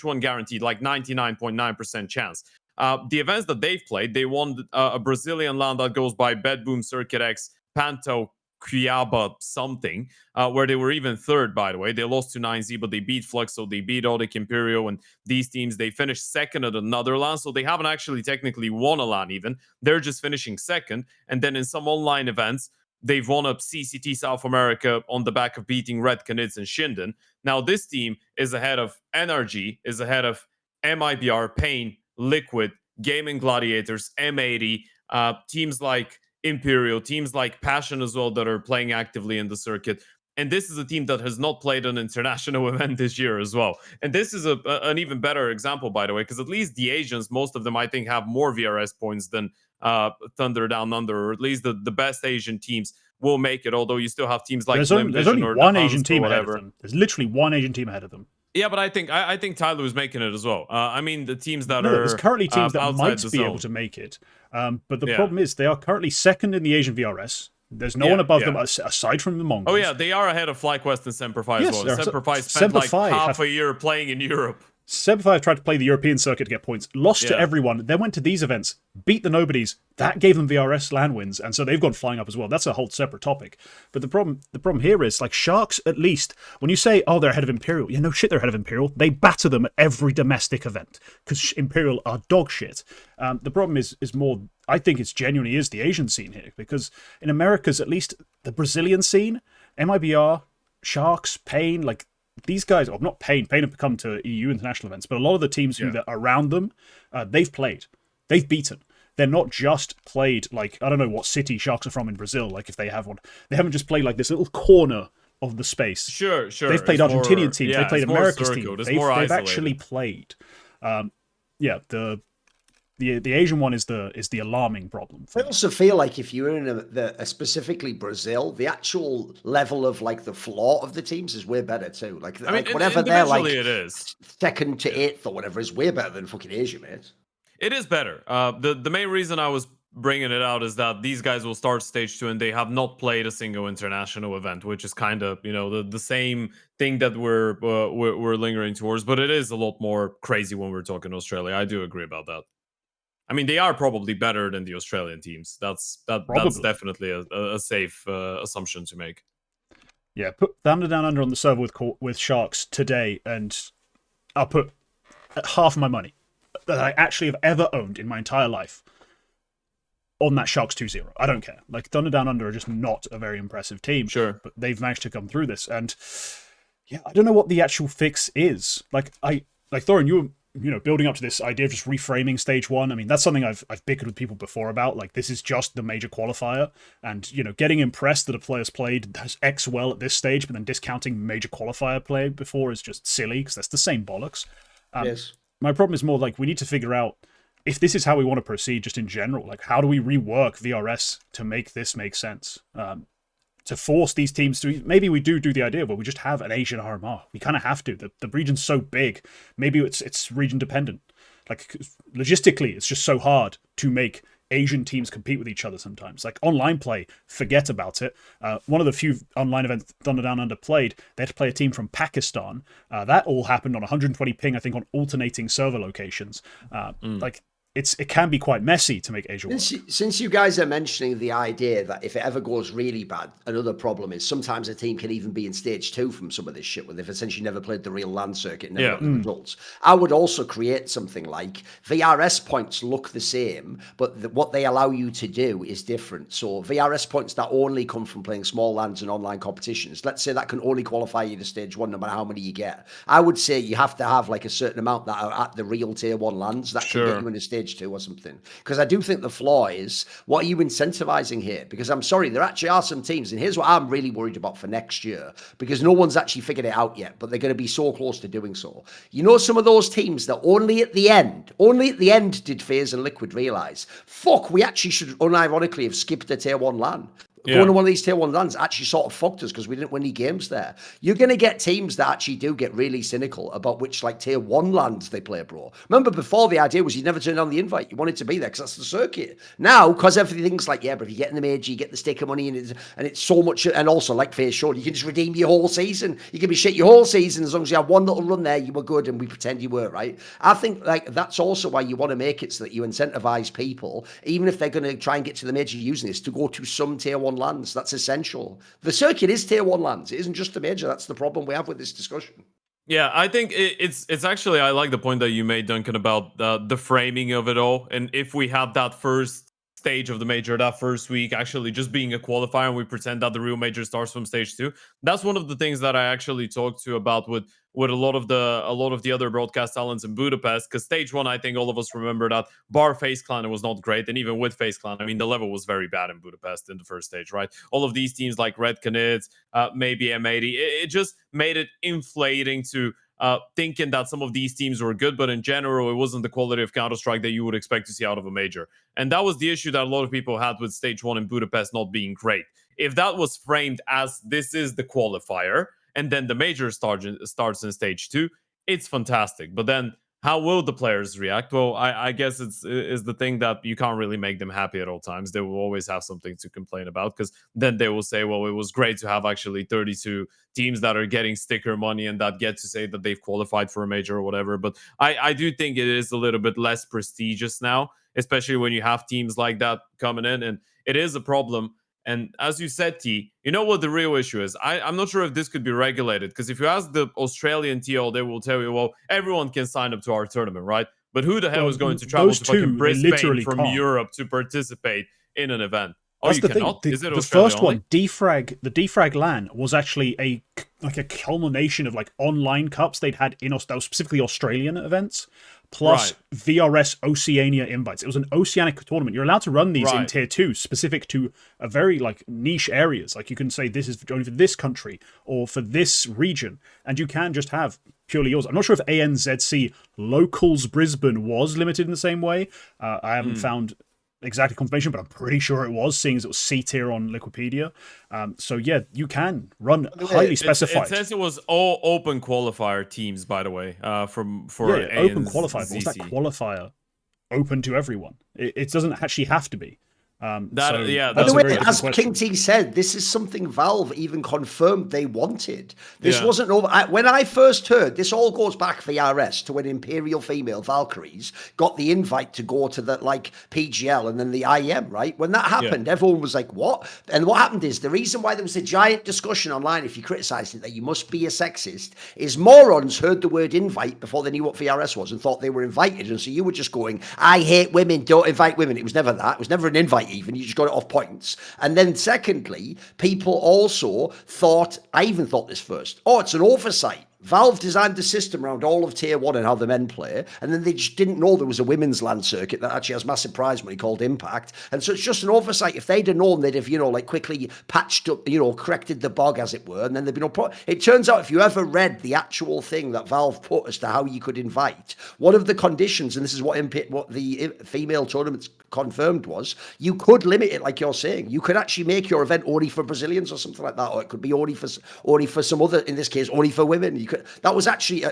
Speaker 2: 1 guaranteed, like 99.9% chance. The events that they've played, they won a Brazilian land that goes by Bed Boom Circuit X, Panto, Cuiabá something, where they were even third, by the way. They lost to 9Z, but they beat Fluxo, they beat Odic Imperio, and these teams, they finished second at another LAN, so they haven't actually technically won a LAN even. They're just finishing second. And then in some online events, they've won up CCT South America on the back of beating Red Canids and Shinden. Now, this team is ahead of NRG, is ahead of MIBR, Pain, Liquid, Gaming Gladiators, M80, teams like Imperial, teams like Passion as well that are playing actively in the circuit. And this is a team that has not played an international event this year as well. And this is an even better example, by the way, because at least the Asians, most of them, I think, have more VRS points than Thunder Down Under, or at least the best Asian teams will make it, although you still have teams like
Speaker 1: there's only
Speaker 2: or
Speaker 1: one Asian team ahead of them. There's literally one Asian team ahead of them.
Speaker 2: Yeah, but I think Tyler is making it as well. I mean, the teams that are
Speaker 1: there's currently teams that might be able to make it. But the problem is they are currently second in the Asian VRS. There's no one above them aside from the Mongols.
Speaker 2: Oh yeah, they are ahead of FlyQuest and Semperfi as well. Semperfi
Speaker 1: Semperfi
Speaker 2: spent like half a year playing in Europe.
Speaker 1: Semperfi tried to play the European circuit to get points, lost to everyone, then went to these events, beat the nobodies. That gave them VRS LAN wins, and so they've gone flying up as well. That's a whole separate topic. But the problem here is, like, Sharks, at least, when you say, oh, they're ahead of Imperial, no shit, they're ahead of Imperial. They batter them at every domestic event, because Imperial are dog shit. The problem is more, I think it's genuinely is the Asian scene here, because in America's, at least the Brazilian scene, MIBR, Sharks, Pain, like, these guys, or not Pain have come to EU international events, but a lot of the teams who are around them, they've played. They've beaten. They're not just played, like, I don't know what city Sharks are from in Brazil, like if they have one. They haven't just played like this little corner of the space.
Speaker 2: Sure.
Speaker 1: They've played Argentinian teams. They've played America's teams. They've actually played. The Asian one is the alarming problem.
Speaker 3: I also feel like if you're in specifically Brazil, the actual level of like the floor of the teams is way better too. Like, I mean, whatever they're like,
Speaker 2: it is
Speaker 3: second to eighth or whatever is way better than fucking Asia, mate.
Speaker 2: It is better. The main reason I was bringing it out is that these guys will start stage 2 and they have not played a single international event, which is kind of the same thing that we're lingering towards. But it is a lot more crazy when we're talking Australia. I do agree about that. I mean, they are probably better than the Australian teams. That's definitely a safe assumption to make.
Speaker 1: Yeah, put Thunder Down Under on the server with Sharks today, and I'll put half my money that I actually have ever owned in my entire life on that Sharks 2-0. I don't care. Like, Thunder Down Under are just not a very impressive team.
Speaker 2: Sure.
Speaker 1: But they've managed to come through this. And yeah, I don't know what the actual fix is. Like Thorin, you were building up to this idea of just reframing stage 1. I mean, that's something I've bickered with people before about. Like, this is just the major qualifier, and getting impressed that a player's played X well at this stage, but then discounting major qualifier play before is just silly, because that's the same bollocks.
Speaker 3: Yes.
Speaker 1: My problem is more like we need to figure out if this is how we want to proceed, just in general. Like, how do we rework VRS to make this make sense? To force these teams to, maybe we do the idea where we just have an Asian RMR. We kind of have to. The region's so big. Maybe it's region dependent. Like, logistically, it's just so hard to make Asian teams compete with each other sometimes. Like, online play, forget about it. One of the few online events Thunder Down Under played, they had to play a team from Pakistan. That all happened on 120 ping, I think, on alternating server locations. Like, it can be quite messy to make Asia work.
Speaker 3: Since you guys are mentioning the idea that if it ever goes really bad, another problem is sometimes a team can even be in stage 2 from some of this shit, where they've essentially never played the real LAN circuit, never got the results. I would also create something like VRS points look the same, but what they allow you to do is different. So VRS points that only come from playing small LANs and online competitions, let's say that can only qualify you to stage 1 no matter how many you get. I would say you have to have like a certain amount that are at the real tier 1 LANs that can get you into stage 2 or something. Because I do think the flaw is, what are you incentivizing here? Because I'm sorry, there actually are some teams, and here's what I'm really worried about for next year, because no one's actually figured it out yet, but they're going to be so close to doing so. Some of those teams that only at the end did FaZe and Liquid realize, fuck, we actually should unironically have skipped a tier 1 LAN. Going to one of these tier 1 lands actually sort of fucked us because we didn't win any games there. You're going to get teams that actually do get really cynical about which like tier 1 lands they play, bro. Remember before, the idea was you never turn on the invite. You wanted to be there because that's the circuit. Now, because everything's like, yeah, but if you get in the major, you get the sticker money, and it's so much. And also, like Faye showed, you can just redeem your whole season. You can be shit your whole season as long as you have one little run there, you were good, and we pretend you were, right? I think like that's also why you want to make it so that you incentivize people, even if they're going to try and get to the major using this, to go to some tier 1 lands. That's essential. The circuit is tier 1 lands. It isn't just the major. That's the problem we have with this discussion.
Speaker 2: Yeah, I think it's actually, I like the point that you made, Duncan, about the framing of it all. And if we had that first stage of the major, that first week, actually just being a qualifier, and we pretend that the real major starts from stage 2, that's one of the things that I actually talked to about with a lot of the other broadcast talents in Budapest. Because stage 1, I think all of us remember that bar FaZe Clan, it was not great, and even with FaZe Clan, I mean, the level was very bad in Budapest in the first stage, right? All of these teams like Red Canids, maybe M80, it just made it inflating to thinking that some of these teams were good, but in general, it wasn't the quality of Counter-Strike that you would expect to see out of a major. And that was the issue that a lot of people had with stage 1 in Budapest not being great. If that was framed as this is the qualifier, and then the major starts in stage 2, it's fantastic. But then how will the players react? Well, I guess it's the thing that you can't really make them happy at all times. They will always have something to complain about, because then they will say, well, it was great to have actually 32 teams that are getting sticker money and that get to say that they've qualified for a major or whatever. But I do think it is a little bit less prestigious now, especially when you have teams like that coming in, and it is a problem. And as you said, T, you know what the real issue is? I'm not sure if this could be regulated, because if you ask the Australian TL, they will tell you, well, everyone can sign up to our tournament, right? But who the hell is going to travel to fucking Brisbane from Europe to participate in an event? Oh,
Speaker 1: that's
Speaker 2: you
Speaker 1: the
Speaker 2: cannot?
Speaker 1: thing.
Speaker 2: Is it
Speaker 1: the
Speaker 2: Australia
Speaker 1: first
Speaker 2: only?
Speaker 1: one, the defrag LAN, was actually a culmination of like online cups they'd had in that was specifically Australian events, plus VRS Oceania invites. It was an oceanic tournament. You're allowed to run these in tier 2, specific to a very like niche areas. Like you can say this is only for this country or for this region, and you can just have purely yours. I'm not sure if ANZC Locals Brisbane was limited in the same way. I haven't found exact confirmation, but I'm pretty sure it was, seeing as it was C tier on Liquipedia. So yeah, you can run highly specified.
Speaker 2: It says it was all open qualifier teams, by the way, for
Speaker 1: open qualifier. Was that qualifier open to everyone? It doesn't actually have to be.
Speaker 3: By the way, as Kingt said, this is something Valve even confirmed they wanted. This wasn't over. When I first heard, this all goes back VRS to when Imperial Female Valkyries got the invite to go to the like PGL and then the IM, right? When that happened, everyone was like, what? And what happened is, the reason why there was a giant discussion online, if you criticized it, that you must be a sexist, is morons heard the word invite before they knew what VRS was and thought they were invited. And so you were just going, I hate women, don't invite women. It was never that. It was never an invite even. You just got it off points. And then secondly, people also thought, I even thought this first, oh, it's an oversight. Valve designed a system around all of tier 1 and how the men play, and then they just didn't know there was a women's LAN circuit that actually has massive prize money called Impact. And so it's just an oversight. If they'd have known, they'd have, like quickly patched up, corrected the bug, as it were, and then there'd be no problem. It turns out, if you ever read the actual thing that Valve put as to how you could invite, one of the conditions, and this is what the female tournaments confirmed, was you could limit it, like you're saying. You could actually make your event only for Brazilians or something like that, or it could be only for some other, in this case, only for women. That was actually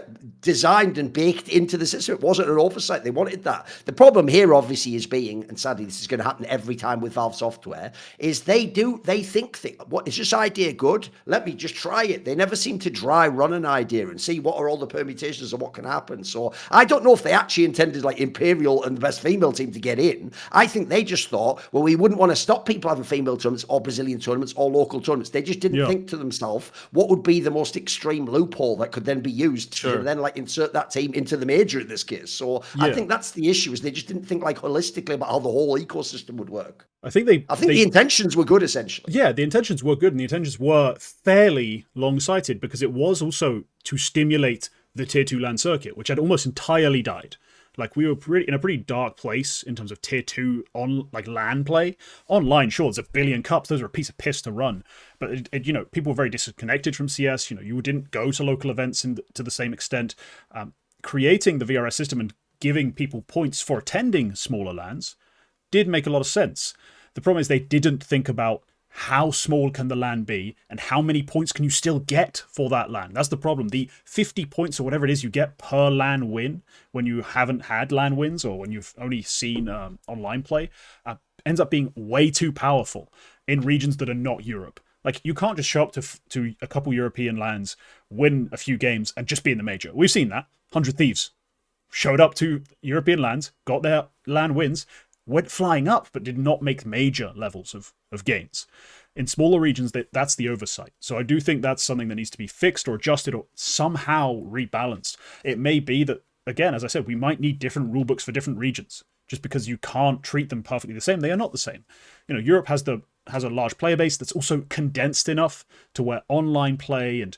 Speaker 3: designed and baked into the system. It wasn't an oversight. They wanted that. The problem here, obviously, is being, and sadly this is going to happen every time with Valve software, is they think, what, is this idea good? Let me just try it. They never seem to dry run an idea and see what are all the permutations of what can happen. So I don't know if they actually intended like Imperial and the best female team to get in. I think they just thought, well, we wouldn't want to stop people having female tournaments or Brazilian tournaments or local tournaments. They just didn't think to themselves what would be the most extreme loophole that could then be used to then like insert that team into the major in this case. So I think that's the issue, is they just didn't think like holistically about how the whole ecosystem would work.
Speaker 1: I think the
Speaker 3: intentions were good, essentially.
Speaker 1: Yeah, the intentions were good, and the intentions were fairly long-sighted, because it was also to stimulate the tier 2 LAN circuit, which had almost entirely died. Like, we were in a pretty dark place in terms of tier 2 on like LAN play. Online, sure, there's a billion cups. Those are a piece of piss to run. But, people were very disconnected from CS. You didn't go to local events to the same extent. Creating the VRS system and giving people points for attending smaller LANs did make a lot of sense. The problem is they didn't think about how small can the LAN be, and how many points can you still get for that LAN? That's the problem. The 50 points or whatever it is you get per LAN win when you haven't had LAN wins or when you've only seen online play ends up being way too powerful in regions that are not Europe. Like, you can't just show up to a couple European LANs, win a few games, and just be in the major. We've seen that. 100 Thieves showed up to European LANs, got their LAN wins, went flying up, but did not make major levels of gains. In smaller regions, that's the oversight. So I do think that's something that needs to be fixed or adjusted or somehow rebalanced. It may be that, again, as I said, we might need different rulebooks for different regions, just because you can't treat them perfectly the same. They are not the same. You know, Europe has a large player base that's also condensed enough to where online play and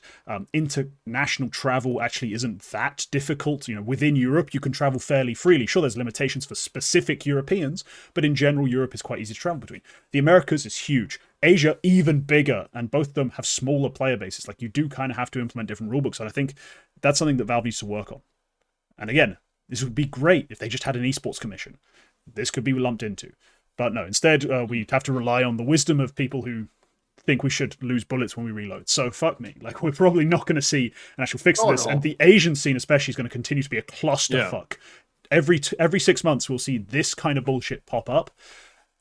Speaker 1: international travel actually isn't that difficult. You know, within Europe, you can travel fairly freely. Sure, there's limitations for specific Europeans, but in general, Europe is quite easy to travel between. The Americas is huge. Asia, even bigger, and both of them have smaller player bases. Like, you do kind of have to implement different rulebooks, and I think that's something that Valve needs to work on. And again, this would be great if they just had an esports commission. This could be lumped into. But no, instead, we have to rely on the wisdom of people who think we should lose bullets when we reload. So fuck me. Like, we're probably not going to see an actual fix to this. No. And the Asian scene especially is going to continue to be a clusterfuck. Yeah. Every 6 months, we'll see this kind of bullshit pop up.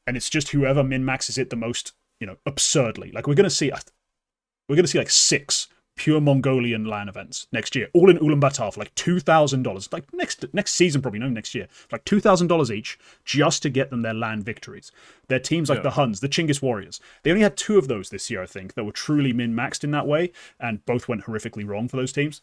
Speaker 1: And it's just whoever min-maxes it the most, you know, absurdly. Like, we're going to see like 6 pure Mongolian LAN events next year, all in Ulaanbaatar for like $2,000. Like next season, probably, no, next year. Like $2,000 each just to get them their LAN victories. Their teams like the Huns, the Chinggis Warriors. They only had 2 of those this year, I think, that were truly min-maxed in that way, and both went horrifically wrong for those teams.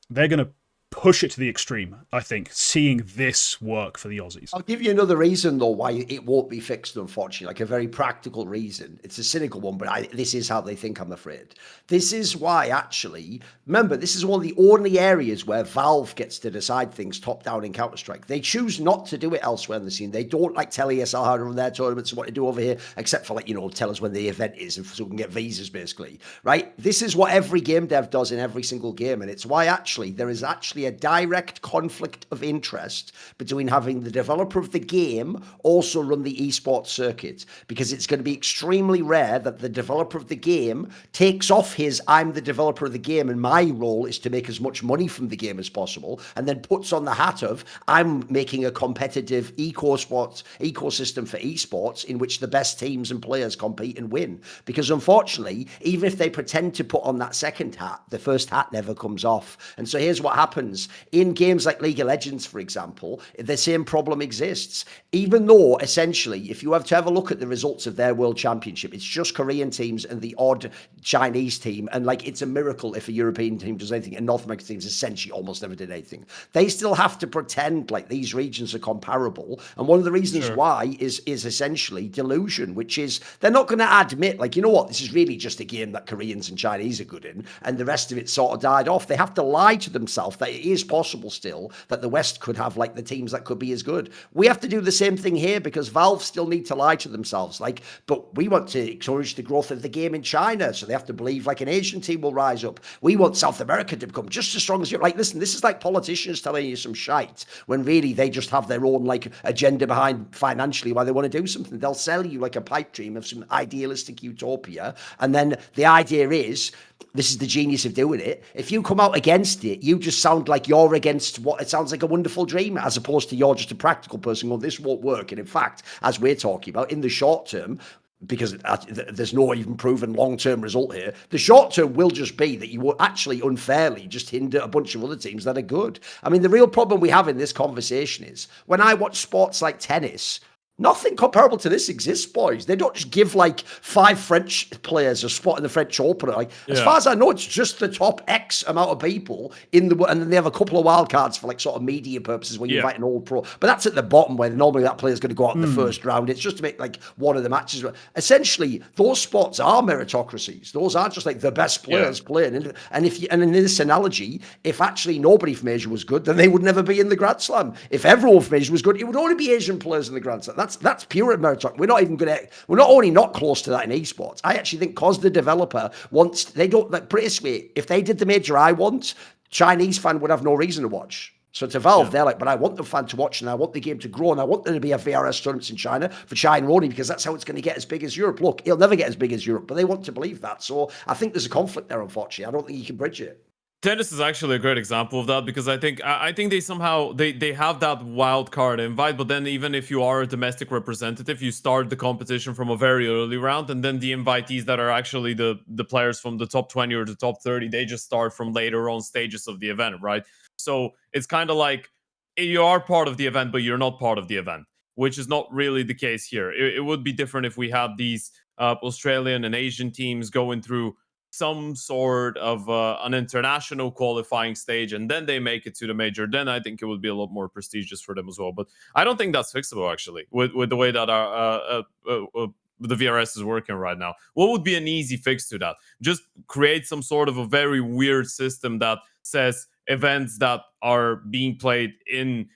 Speaker 1: They're going to push it to the extreme, I think, seeing this work for the Aussies.
Speaker 3: I'll give you another reason, though, why it won't be fixed, unfortunately, like a very practical reason. It's a cynical one, but this is how they think, I'm afraid. This is why, actually, remember, this is one of the only areas where Valve gets to decide things top-down in Counter-Strike. They choose not to do it elsewhere in the scene. They don't, like, tell ESL how to run their tournaments and what to do over here, except for, like, you know, tell us when the event is so we can get visas, basically, right? This is what every game dev does in every single game, and it's why, actually, there is actually a direct conflict of interest between having the developer of the game also run the esports circuit, because it's going to be extremely rare that the developer of the game takes off his I'm the developer of the game and my role is to make as much money from the game as possible, and then puts on the hat of I'm making a competitive ecosystem for esports in which the best teams and players compete and win. Because unfortunately, even if they pretend to put on that second hat, the first hat never comes off. And so here's what happens. In games like League of Legends, for example, the same problem exists. Even though, essentially, if you have to have a look at the results of their World Championship, it's just Korean teams and the odd Chinese team. And, like, it's a miracle if a European team does anything. And North American teams essentially almost never did anything. They still have to pretend like these regions are comparable. And one of the reasons why is essentially delusion, which is they're not going to admit, like, you know what, this is really just a game that Koreans and Chinese are good in. And the rest of it sort of died off. They have to lie to themselves that it is possible still that the West could have, like, the teams that could be as good. We have to do the same thing here, because Valve still need to lie to themselves, like, but we want to encourage the growth of the game in China, so they have to believe like an Asian team will rise up. We want South America to become just as strong as you. Like, listen, this is like politicians telling you some shite when really they just have their own, like, agenda behind financially why they want to do something. They'll sell you like a pipe dream of some idealistic utopia, and then the idea is, this is the genius of doing it. If you come out against it, you just sound like you're against what it sounds like a wonderful dream, as opposed to you're just a practical person going, this won't work. And in fact, as we're talking about, in the short term, because there's no even proven long-term result here, the short term will just be that you will actually unfairly just hinder a bunch of other teams that are good. I mean, the real problem we have in this conversation is when I watch sports like tennis, nothing comparable to this exists, boys. They don't just give, like, 5 French players a spot in the French Open. Like, as far as I know, it's just the top X amount of people in the, and then they have a couple of wild cards for, like, sort of media purposes when you invite an old pro. But that's at the bottom, where normally that player's going to go out in the first round. It's just to make, like, one of the matches. Essentially, those spots are meritocracies. Those are just, like, the best players playing. And in this analogy, if actually nobody from Asia was good, then they would never be in the Grand Slam. If everyone from Asia was good, it would only be Asian players in the Grand Slam. That's pure meritocracy. We're not only not close to that in esports. I actually think because the developer wants, they don't, like, put it this way, if they did the major I want, Chinese fan would have no reason to watch. So to Valve, they're like, but I want the fan to watch and I want the game to grow and I want there to be a VRS tournaments in China for Chai and Roni because that's how it's going to get as big as Europe. Look, it'll never get as big as Europe, but they want to believe that. So I think there's a conflict there, unfortunately. I don't think you can bridge it.
Speaker 2: Tennis is actually a great example of that because I think they somehow they have that wild card invite, but then even if you are a domestic representative, you start the competition from a very early round, and then the invitees that are actually the players from the top 20 or the top 30, they just start from later on stages of the event, right? So it's kind of like you are part of the event, but you're not part of the event, which is not really the case here. It would be different if we had these Australian and Asian teams going through some sort of an international qualifying stage and then they make it to the major. Then I think it would be a lot more prestigious for them as well. But I don't think that's fixable actually with the way that our the VRS is working right now. What would be an easy fix to that? Just create some sort of a very weird system that says events that are being played in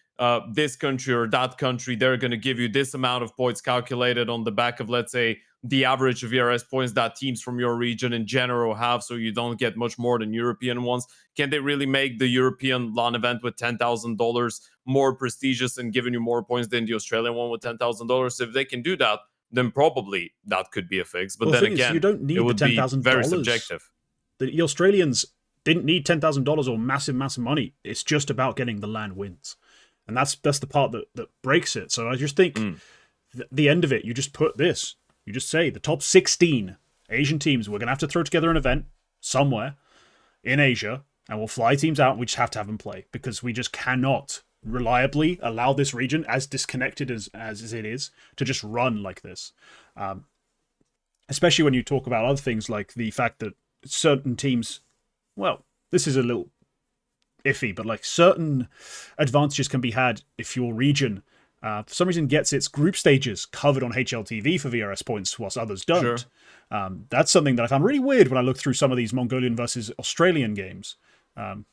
Speaker 2: this country or that country, they're going to give you this amount of points calculated on the back of, let's say, the average of VRS points that teams from your region in general have, so you don't get much more than European ones. Can they really make the European LAN event with $10,000 more prestigious and giving you more points than the Australian one with $10,000? If they can do that, then probably that could be a fix. But then again,
Speaker 1: you don't need
Speaker 2: it would
Speaker 1: the
Speaker 2: be
Speaker 1: $10,000.
Speaker 2: very subjective.
Speaker 1: The Australians didn't need $10,000 or massive money. It's just about getting the LAN wins. And that's the part that breaks it. So I just think the end of it, you just put this. You just say the top 16 Asian teams, we're going to have to throw together an event somewhere in Asia, and we'll fly teams out, and we just have to have them play, because we just cannot reliably allow this region, as disconnected as it is, to just run like this. Especially when you talk about other things like the fact that certain teams, well, this is a little iffy, but like certain advantages can be had if your region for some reason gets its group stages covered on HLTV for VRS points whilst others don't. Sure. That's something that I found really weird when I looked through some of these Mongolian versus Australian games.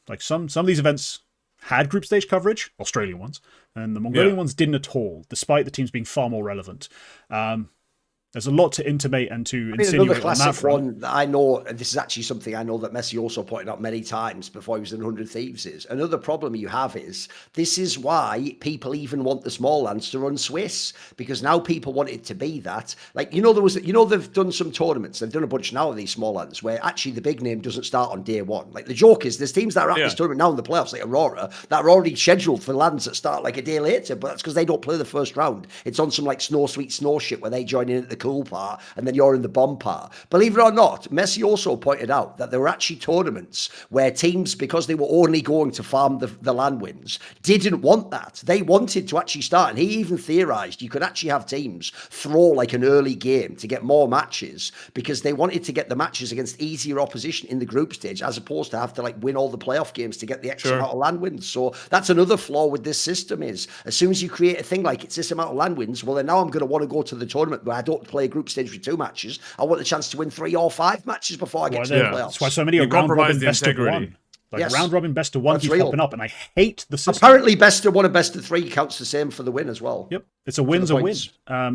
Speaker 1: Like some of these events had group stage coverage, Australian ones, and the Mongolian ones didn't at all, despite the teams being far more relevant. There's a lot to intimate and to insinuate
Speaker 3: another classic
Speaker 1: on that front.
Speaker 3: one that I know, and this is actually something I know that Messi also pointed out many times before he was in 100 Thieves, is another problem you have is this is why people even want the small lands to run Swiss, because now people want it to be that. Like, they've done some tournaments, they've done a bunch now of these small lands where actually the big name doesn't start on day one. Like the joke is there's teams that are at this tournament now in the playoffs, like Aurora, that are already scheduled for lands that start like a day later, but that's because they don't play the first round. It's on some like Snow Sweet Snow shit where they join in at the cool part, and then you're in the bomb part. Believe it or not, Messi also pointed out that there were actually tournaments where teams, because they were only going to farm the land wins, didn't want that. They wanted to actually start, and he even theorized you could actually have teams throw like an early game to get more matches, because they wanted to get the matches against easier opposition in the group stage, as opposed to have to like win all the playoff games to get the extra amount of land wins. So that's another flaw with this system, is as soon as you create a thing like it's this amount of land wins, well then now I'm going to want to go to the tournament where I don't play a group stage with 2 matches. I want the chance to win 3 or 5 matches before I get to the playoffs.
Speaker 1: That's why so many are round robin best of one. Like round robin best of one keeps popping up, and I hate the system.
Speaker 3: Apparently best of one and best of 3 counts the same for the win as well.
Speaker 1: Yep. It's a win's a win,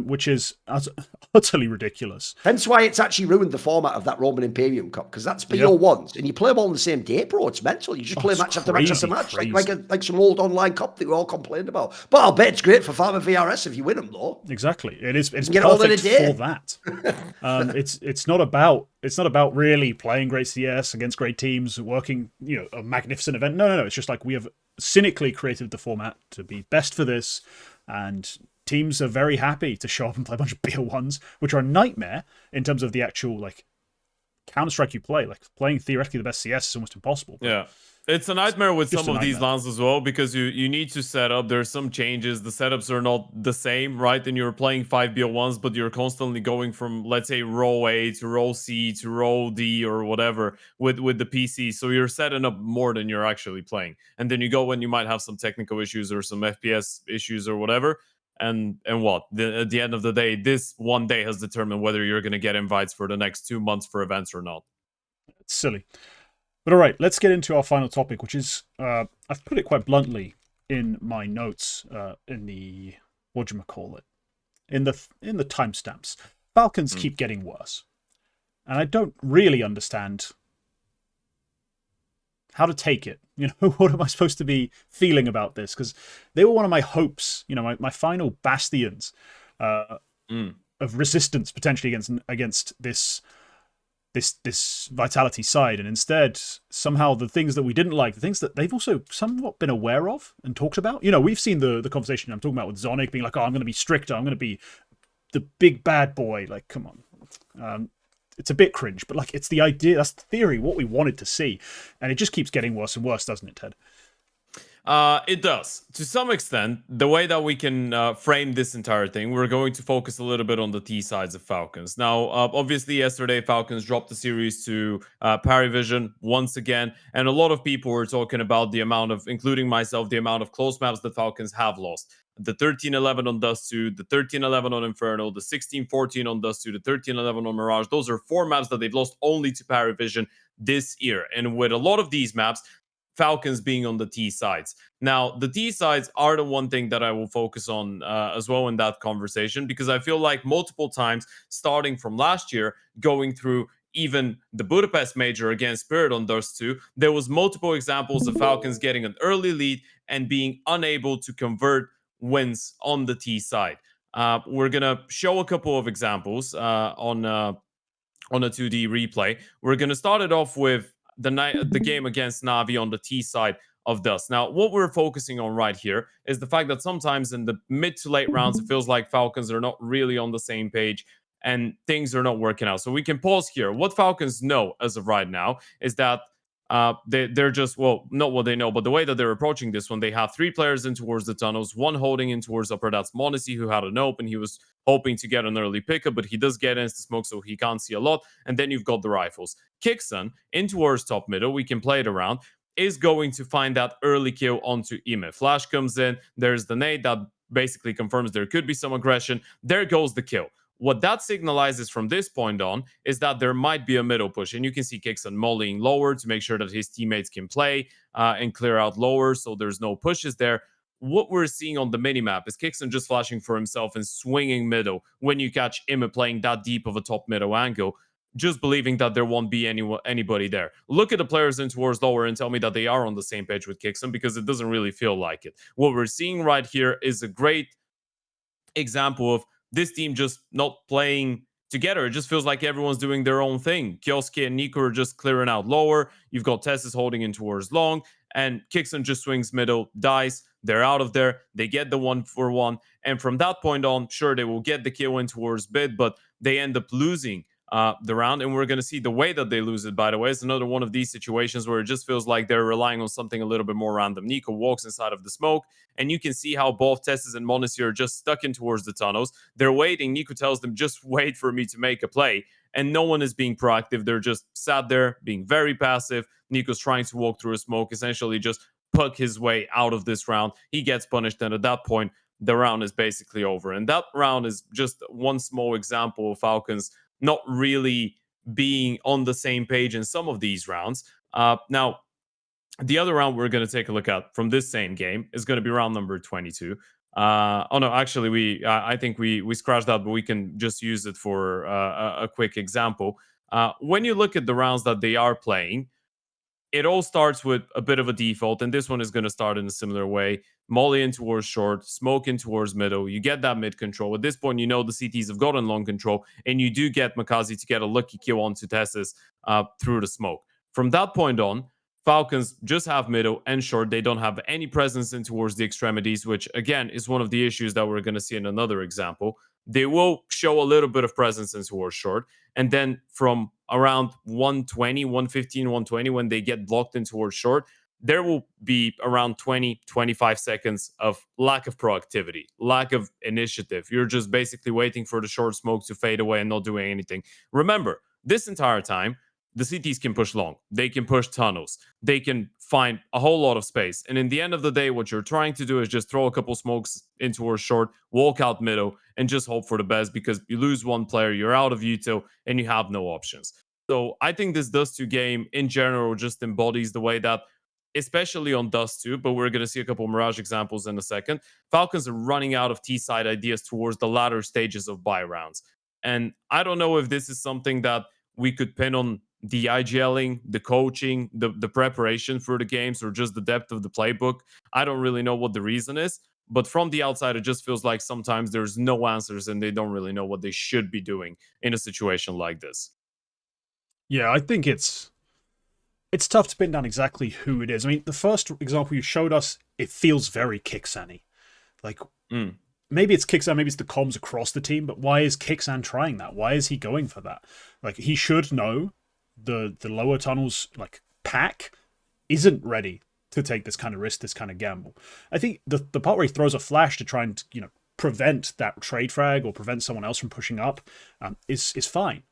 Speaker 1: which is utterly ridiculous.
Speaker 3: Hence why it's actually ruined the format of that Roman Imperium Cup, because that's BO1s, and you play them all on the same day, bro. It's mental. You just play match after match after match, like some old online cup that we all complained about. But I'll bet it's great for farming VRS if you win them, though.
Speaker 1: Exactly. It's perfect for that. It's not about really playing great CS against great teams, working a magnificent event. No. It's just like we have cynically created the format to be best for this, and teams are very happy to show up and play a bunch of BO1s, which are a nightmare in terms of the actual like Counter-Strike you play. Like playing theoretically the best CS is almost impossible.
Speaker 2: Yeah. It's a nightmare with some of these LANs as well, because you need to set up. There's some changes. The setups are not the same, right? And you're playing 5 BO1s, but you're constantly going from, let's say, row A to row C to row D or whatever with the PC. So you're setting up more than you're actually playing. And then you go when you might have some technical issues or some FPS issues or whatever. And what? At the end of the day, this one day has determined whether you're going to get invites for the next 2 months for events or not.
Speaker 1: It's silly. But all right, let's get into our final topic, which is, I've put it quite bluntly in my notes, in the, in the timestamps. Falcons keep getting worse. And I don't really understand how to take it. What am I supposed to be feeling about this? Because they were one of my hopes, my final bastions of resistance potentially against this Vitality side. And instead, somehow the things that we didn't like, the things that they've also somewhat been aware of and talked about. We've seen the conversation I'm talking about with Zonic being like, oh, I'm going to be stricter, I'm going to be the big bad boy. Like, come on. It's a bit cringe, but like, it's the idea, that's the theory, what we wanted to see. And it just keeps getting worse and worse, doesn't it, Ted?
Speaker 2: It does. To some extent, the way that we can frame this entire thing, we're going to focus a little bit on the T sides of Falcons. Now, obviously, yesterday, Falcons dropped the series to Parivision once again, and a lot of people were talking about the amount of, including myself, the amount of close maps that Falcons have lost. The 13-11 on Dust 2, the 13-11 on Inferno, the 16-14 on Dust 2, the 13-11 on Mirage. Those are 4 maps that they've lost only to Parivision this year. And with a lot of these maps, Falcons being on the T sides. Now, the T sides are the one thing that I will focus on as well in that conversation, because I feel like multiple times, starting from last year, going through even the Budapest major against Spirit on Dust 2, there was multiple examples of Falcons getting an early lead and being unable to convert wins on the T side. We're going to show a couple of examples on a 2D replay. We're going to start it off with the game against Navi on the T side of Dust. Now, what we're focusing on right here is the fact that sometimes in the mid to late rounds, it feels like Falcons are not really on the same page and things are not working out. So we can pause here. What Falcons know as of right now is that they're just, well, not what they know, but the way that they're approaching this one, they have 3 players in towards the tunnels, 1 holding in towards upper. That's Monacy, who had an open. He was hoping to get an early pickup, but he does get into smoke, so he can't see a lot. And then you've got the rifles. Kixon in towards top middle. We can play it around. Is going to find that early kill onto Ime. Flash comes in. There's the nade that basically confirms there could be some aggression. There goes the kill. What that signalizes from this point on is that there might be a middle push. And you can see Kixon mollying lower to make sure that his teammates can play and clear out lower, so there's no pushes there. What we're seeing on the minimap is Kixon just flashing for himself and swinging middle when you catch Ime playing that deep of a top middle angle, just believing that there won't be anybody there. Look at the players in towards lower and tell me that they are on the same page with Kixon, because it doesn't really feel like it. What we're seeing right here is a great example of this team just not playing together. It just feels like everyone's doing their own thing. Kioski and Nico are just clearing out lower. You've got Tessus holding in towards long, and Kixon just swings middle, dies. They're out of there. They get the 1-for-1. And from that point on, sure, they will get the kill in towards bid, but they end up losing the round. And we're going to see the way that they lose it, by the way. It's another one of these situations where it just feels like they're relying on something a little bit more random. Nico walks inside of the smoke, and you can see how both Tessus and Monacy are just stuck in towards the tunnels. They're waiting. Nico tells them, just wait for me to make a play. And no one is being proactive. They're just sat there being very passive. Nico's trying to walk through a smoke, essentially just puck his way out of this round. He gets punished, and at that point, the round is basically over. And that round is just one small example of Falcons not really being on the same page in some of these rounds. Now, the other round we're going to take a look at from this same game is going to be round number 22. Oh no, actually, I think we scratched that, but we can just use it for a quick example. When you look at the rounds that they are playing, it all starts with a bit of a default, and this one is going to start in a similar way. Molly in towards short, smoke in towards middle. You get that mid control. At this point, you know the CTs have gotten long control, and you do get Makazi to get a lucky kill onto Tessus through the smoke. From that point on, Falcons just have middle and short. They don't have any presence in towards the extremities, which again is one of the issues that we're going to see in another example. They will show a little bit of presence in towards short. And then from around 120, 115, 120, when they get blocked in towards short, there will be around 20, 25 seconds of lack of proactivity, lack of initiative. You're just basically waiting for the short smoke to fade away and not doing anything. Remember, this entire time, the CTs can push long. They can push tunnels. They can find a whole lot of space. And in the end of the day, what you're trying to do is just throw a couple smokes in towards short, walk out middle, and just hope for the best, because you lose one player, you're out of util, and you have no options. So I think this Dust 2 game in general just embodies the way that, especially on Dust 2, but we're going to see a couple of Mirage examples in a second, Falcons are running out of T-side ideas towards the latter stages of buy rounds. And I don't know if this is something that we could pin on the IGLing, the coaching, the preparation for the games, or just the depth of the playbook. I don't really know what the reason is, but from the outside, it just feels like sometimes there's no answers and they don't really know what they should be doing in a situation like this.
Speaker 1: Yeah, I think it's tough to pin down exactly who it is. I mean, the first example you showed us, it feels very Kixan-y. Like, maybe it's Kixan, maybe it's the comms across the team, but why is Kixan trying that? Why is he going for that? Like, he should know the lower tunnels, like, pack isn't ready to take this kind of risk, this kind of gamble. I think the part where he throws a flash to try and, prevent that trade frag or prevent someone else from pushing up is fine.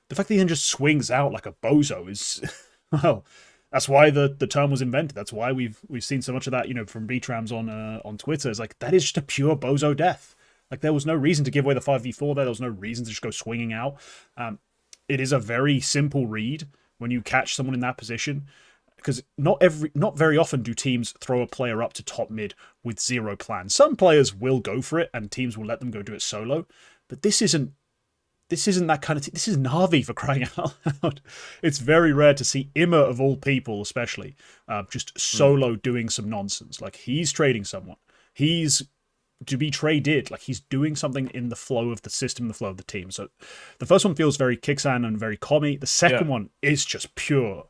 Speaker 1: The fact that he then just swings out like a bozo is, well, that's why the term was invented. That's why we've seen so much of that, from B-Trams on Twitter. It's like, that is just a pure bozo death. Like, there was no reason to give away the 5v4 there. There was no reason to just go swinging out. It is a very simple read when you catch someone in that position, because not very often do teams throw a player up to top mid with zero plan. Some players will go for it, and teams will let them go do it solo. But this isn't that kind of this is Na'Vi, for crying out loud. It's very rare to see Immer, of all people, especially, just solo doing some nonsense. Like, he's trading someone. He's to be traded. Like, he's doing something in the flow of the system, the flow of the team. So the first one feels very Kixan and very commie. The second one is just pure.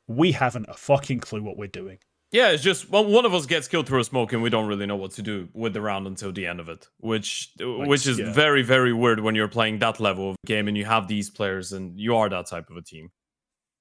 Speaker 1: We haven't a fucking clue what we're doing.
Speaker 2: Yeah, it's just one of us gets killed through a smoke and we don't really know what to do with the round until the end of it, which is very, very weird when you're playing that level of game and you have these players and you are that type of a team.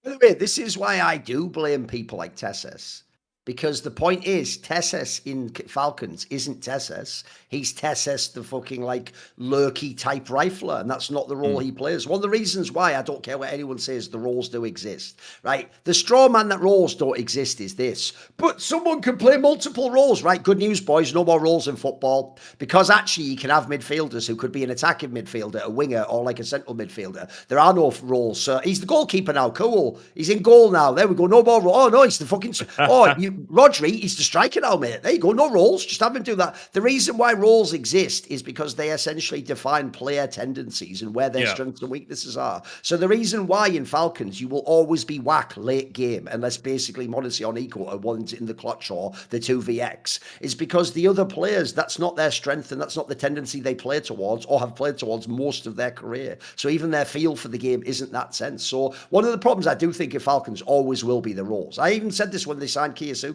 Speaker 3: By the way, this is why I do blame people like Tesses. Because the point is, Tesses in Falcons isn't Tesses. He's Tesses, the fucking, like, lurky type rifler, and that's not the role he plays. One of the reasons why I don't care what anyone says, the roles do exist, right? The straw man that roles don't exist is this. But someone can play multiple roles, right? Good news, boys, no more roles in football. Because actually you can have midfielders who could be an attacking midfielder, a winger, or like a central midfielder. There are no roles. So he's the goalkeeper now. Cool. He's in goal now. There we go. No more roles. Oh, no, he's the fucking... Rodri, he's the striker now, mate. There you go. No roles. Just have him do that. The reason why roles exist is because they essentially define player tendencies and where their strengths and weaknesses are. So the reason why in Falcons you will always be whack late game unless basically Monacy on equal or one's in the clutch or the 2vx is because the other players, that's not their strength and that's not the tendency they play towards or have played towards most of their career. So even their feel for the game isn't that sense. So one of the problems I do think in Falcons always will be the roles. I even said this when they signed Kiyosuke.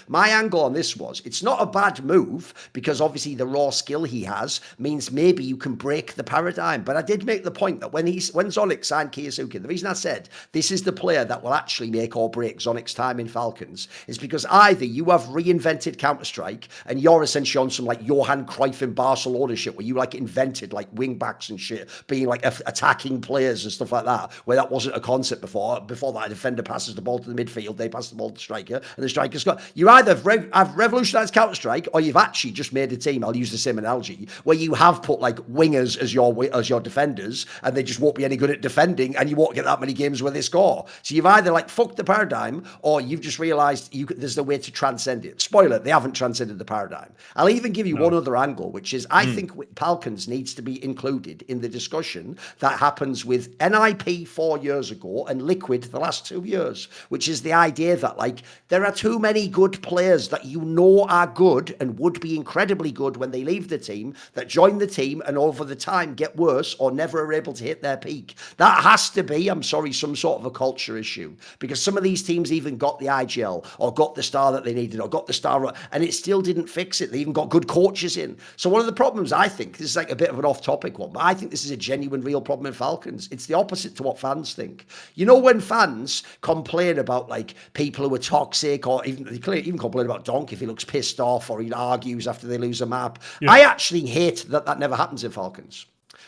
Speaker 3: My angle on this was, it's not a bad move because obviously the raw skill he has means maybe you can break the paradigm. But I did make the point that when Zonic signed Kiyosuke, the reason I said this is the player that will actually make or break Zonic's time in Falcons is because either you have reinvented Counter-Strike and you're essentially on some like Johan Cruyff in Barcelona shit where you like invented like wing backs and shit, being like attacking players and stuff like that, where that wasn't a concept before. Before that, a defender passes the ball to the midfield, they pass the ball to the striker, and the striker's got... You either have revolutionized Counter-Strike or you've actually just made a team, I'll use the same analogy, where you have put like wingers as your defenders and they just won't be any good at defending and you won't get that many games where they score. So you've either like fucked the paradigm or you've just realized there's a way to transcend it. Spoiler, they haven't transcended the paradigm. I'll even give you one other angle, which is I think Falcons needs to be included in the discussion that happens with NIP 4 years ago and Liquid the last 2 years, which is the idea that like there are too many good players that you know are good and would be incredibly good when they leave the team that join the team and over the time get worse or never are able to hit their peak. That has to be, I'm sorry, some sort of a culture issue because some of these teams even got the IGL or got the star that they needed or got the star and it still didn't fix it. They even got good coaches in. So one of the problems I think, this is like a bit of an off-topic one, but I think this is a genuine real problem in Falcons. It's the opposite to what fans think. You know when fans complain about like people who are toxic or even complain about Donk if he looks pissed off or he argues after they lose a map. Yeah. I actually hate that never happens in Falcons.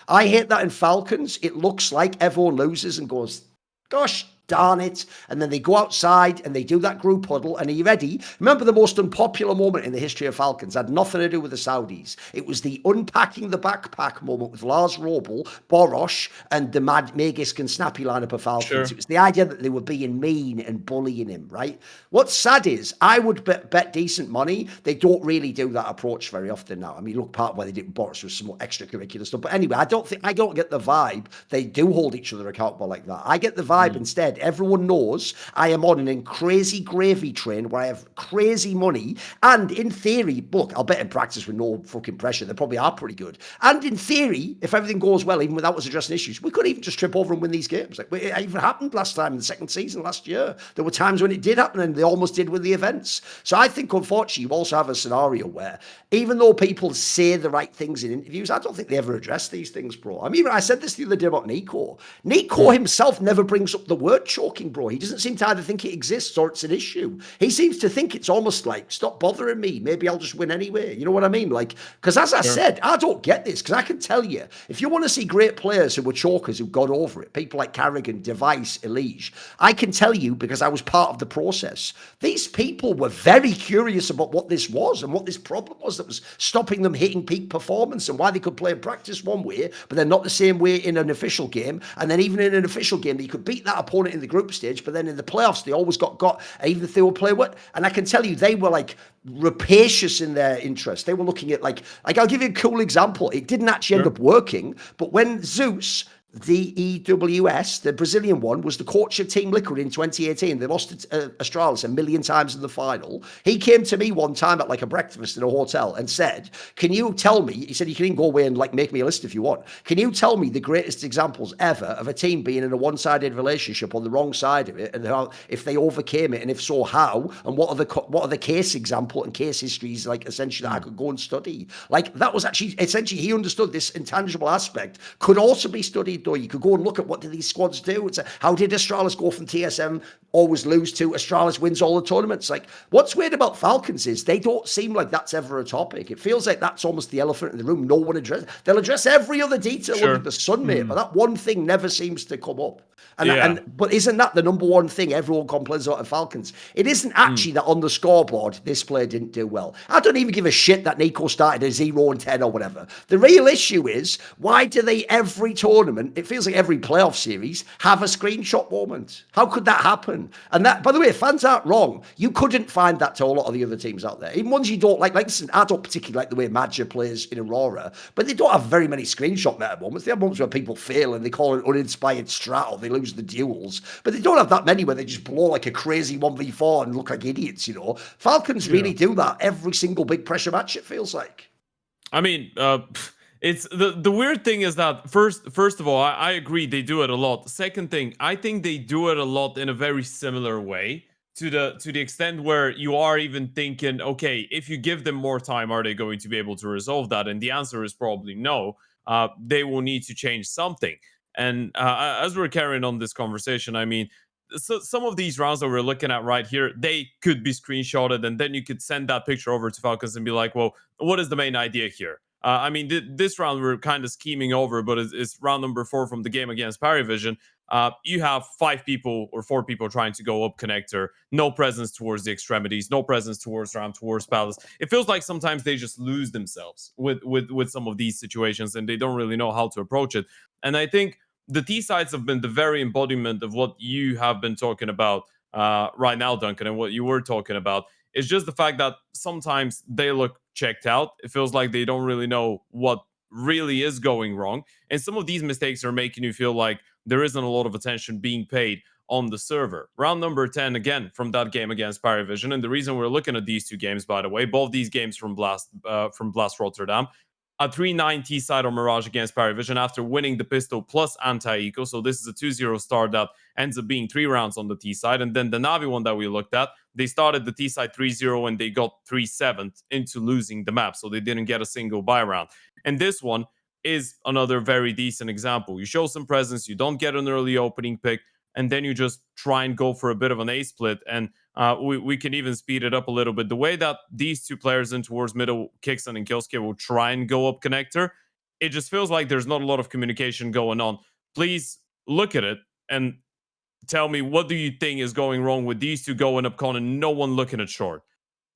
Speaker 3: I hate that in Falcons. It looks like everyone loses and goes, gosh darn it. And then they go outside and they do that group huddle. And are you ready? Remember the most unpopular moment in the history of Falcons had nothing to do with the Saudis. It was the unpacking the backpack moment with Lars Robel, Borosh, and the Mad Magisk and Snappy lineup of Falcons. Sure. It was the idea that they were being mean and bullying him, right? What's sad is I would bet decent money. They don't really do that approach very often now. I mean, look, part of why they did Boris was some more extracurricular stuff. But anyway, I don't get the vibe they do hold each other accountable like that. I get the vibe instead said, everyone knows I am on an crazy gravy train where I have crazy money. And in theory, look, I'll bet in practice with no fucking pressure, they probably are pretty good. And in theory, if everything goes well, even without us addressing issues, we could even just trip over and win these games. Like, it even happened last time in the second season last year. There were times when it did happen, and they almost did with the events. So I think, unfortunately, you also have a scenario where, even though people say the right things in interviews, I don't think they ever address these things, bro. I mean, I said this the other day about Nico. Nico himself never brings up the word choking, bro. He doesn't seem to either think it exists or it's an issue. He seems to think it's almost like, stop bothering me. Maybe I'll just win anyway. You know what I mean? Like, because as I said, I don't get this, because I can tell you, if you want to see great players who were chokers who got over it, people like Carrigan, Device, Elige, I can tell you, because I was part of the process, these people were very curious about what this was and what this problem was that was stopping them hitting peak performance, and why they could play in practice one way, but then not the same way in an official game. And then even in an official game, you could beat that opponent in the group stage, but then in the playoffs, they always got even if they were playing what. And I can tell you, they were like rapacious in their interest. They were looking at like I'll give you a cool example. It didn't actually end up working, but when Zeus, DEWS, the Brazilian one, was the coach of Team Liquid in 2018. They lost to Astralis a million times in the final. He came to me one time at like a breakfast in a hotel and said, can you tell me, he said, you can even go away and like make me a list if you want. Can you tell me the greatest examples ever of a team being in a one-sided relationship on the wrong side of it, and how, if they overcame it, and if so, how, and what are the case example and case histories, like essentially that I could go and study. Like that was actually, essentially he understood this intangible aspect could also be studied. You could go and look at what did these squads do. It's how did Astralis go from TSM always lose to Astralis wins all the tournaments? Like, what's weird about Falcons is they don't seem like that's ever a topic. It feels like that's almost the elephant in the room. No one addresses. They'll address every other detail under the sun, mate, but that one thing never seems to come up. But isn't that the number one thing everyone complains about at Falcons? It isn't actually that on the scoreboard this player didn't do well. I don't even give a shit that Nico started at 0-10 or whatever. The real issue is, why do they every tournament, it feels like every playoff series, have a screenshot moment? How could that happen? And that, by the way, fans aren't wrong. You couldn't find that to a lot of the other teams out there. Even ones you don't like listen, I don't particularly like the way Madja plays in Aurora, but they don't have very many screenshot meta moments. They have moments where people fail and they call it uninspired strat, or they lose the duels, but they don't have that many where they just blow like a crazy 1v4 and look like idiots, you know. Falcons really do that every single big pressure match, it feels like.
Speaker 2: I mean, it's the weird thing is that first of all, I agree they do it a lot. Second thing, I think they do it a lot in a very similar way, to the extent where you are even thinking, okay, if you give them more time, are they going to be able to resolve that? And the answer is probably no. They will need to change something. And as we're carrying on this conversation, I mean, so some of these rounds that we're looking at right here, they could be screenshotted, and then you could send that picture over to Falcons and be like, well, what is the main idea here? I mean, this round we're kind of scheming over, but it's round number 4 from the game against Parivision. You have 5 people or 4 people trying to go up connector, no presence towards the extremities, no presence towards ramp, towards palace. It feels like sometimes they just lose themselves with some of these situations, and they don't really know how to approach it. And I think the T sides have been the very embodiment of what you have been talking about right now, Duncan, and what you were talking about. It's just the fact that sometimes they look checked out. It feels like they don't really know what really is going wrong. And some of these mistakes are making you feel like there isn't a lot of attention being paid on the server. Round number 10, again, from that game against Parivision. And the reason we're looking at these 2 games, by the way, both these games from Blast Rotterdam, a 3-9 T-side on Mirage against Parivision after winning the pistol plus anti-eco. So this is a 2-0 start that ends up being 3 rounds on the T-side. And then the Navi one that we looked at, they started the T-side 3-0 and they got 3-7 into losing the map. So they didn't get a single buy round. And this one is another very decent example. You show some presence, you don't get an early opening pick, and then you just try and go for a bit of an A split. And we can even speed it up a little bit. The way that these 2 players in towards middle, Kixon and Killsky, will try and go up connector, it just feels like there's not a lot of communication going on. Please look at it and tell me, what do you think is going wrong with these 2 going up con and no one looking at short?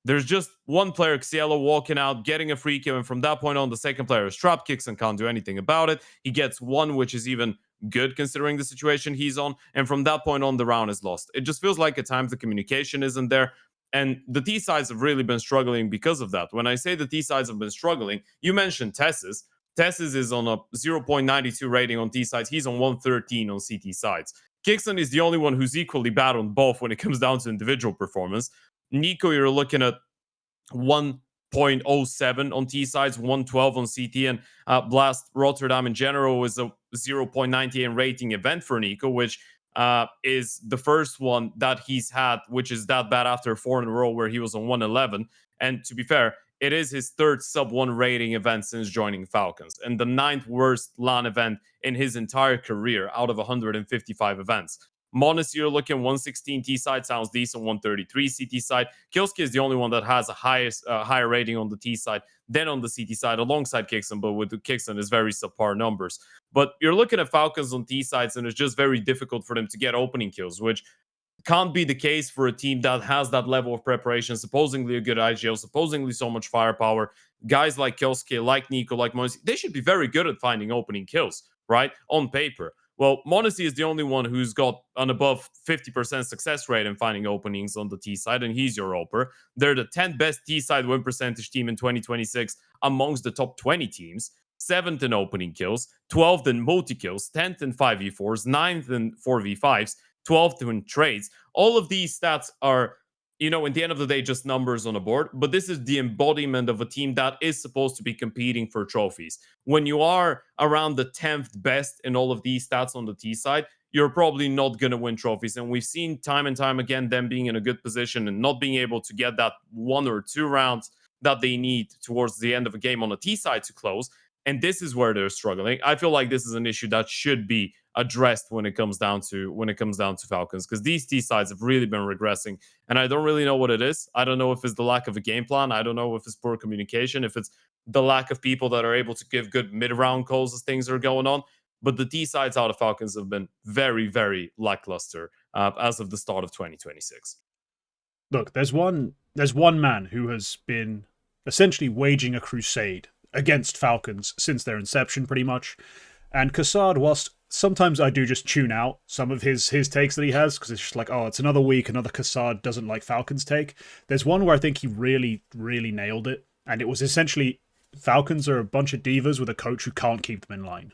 Speaker 2: There's just one player, Cielo, walking out, getting a free kill, and from that point on, the second player is trapped. Kixon can't do anything about it. He gets 1, which is even good considering the situation he's on, and from that point on, the round is lost. It just feels like at times the communication isn't there, and the T sides have really been struggling because of that. When I say the T sides have been struggling, you mentioned Tessus. Tess's is on a 0.92 rating on T sides. He's on 113 on CT sides. Kingston is the only one who's equally bad on both when it comes down to individual performance. Nico, you're looking at 1.07 on T sides, 112 on CT, and Blast Rotterdam in general is a 0.98 rating event for Nico, which is the first one that he's had, which is that bad after 4 in a row where he was on 111. And to be fair, it is his third sub-1 rating event since joining Falcons, and the 9th worst LAN event in his entire career out of 155 events. Monacy, you're looking 116 T side, sounds decent, 133 CT side. Kilski is the only one that has a higher rating on the T side than on the CT side alongside Kingston, but with the Kingston is very subpar numbers. But you're looking at Falcons on T sides, and it's just very difficult for them to get opening kills, which can't be the case for a team that has that level of preparation, supposedly a good IGL, supposedly so much firepower. Guys like Kilski, like Nico, like Monacy, they should be very good at finding opening kills, right? On paper. Well, Monacy is the only one who's got an above 50% success rate in finding openings on the T side, and he's your oper. They're the 10th best T side win percentage team in 2026 amongst the top 20 teams. 7th in opening kills, 12th in multi kills, 10th in 5v4s, 9th in 4v5s, 12th in trades. All of these stats are, in the end of the day, just numbers on a board. But this is the embodiment of a team that is supposed to be competing for trophies. When you are around the 10th best in all of these stats on the T side, you're probably not going to win trophies. And we've seen time and time again them being in a good position and not being able to get that 1 or 2 rounds that they need towards the end of a game on the T side to close. And this is where they're struggling. I feel like this is an issue that should be addressed when it comes down to Falcons, because these T sides have really been regressing, and I don't really know what it is. I don't know if it's the lack of a game plan. I don't know if it's poor communication, if it's the lack of people that are able to give good mid-round calls as things are going on. But the T sides out of Falcons have been very, very lackluster as of the start of 2026.
Speaker 1: Look, there's one man who has been essentially waging a crusade against Falcons since their inception, pretty much. And Kassad, whilst sometimes I do just tune out some of his takes that he has, because it's just like, oh, it's another week, another Kassad doesn't like Falcons take. There's one where I think he really, really nailed it. And it was essentially, Falcons are a bunch of divas with a coach who can't keep them in line.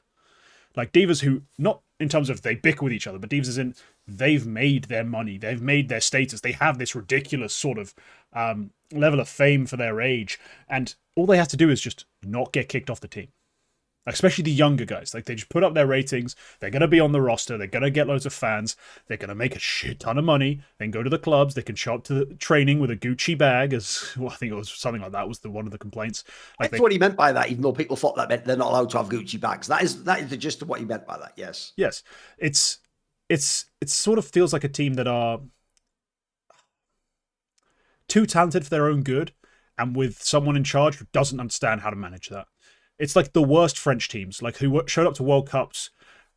Speaker 1: Like divas who, not in terms of they bicker with each other, but divas as in they've made their money, they've made their status, they have this ridiculous sort of level of fame for their age, and all they have to do is just not get kicked off the team. Especially the younger guys. Like, they just put up their ratings, they're going to be on the roster, they're going to get loads of fans, they're going to make a shit ton of money, then go to the clubs, they can show up to the training with a Gucci bag, as well, I think it was something like that was one of the complaints. Like,
Speaker 3: that's what he meant by that, even though people thought that meant they're not allowed to have Gucci bags. That is the gist of what he meant by that, yes.
Speaker 1: Yes. It sort of feels like a team that are too talented for their own good, and with someone in charge who doesn't understand how to manage that. It's like the worst French teams, like who showed up to World Cups,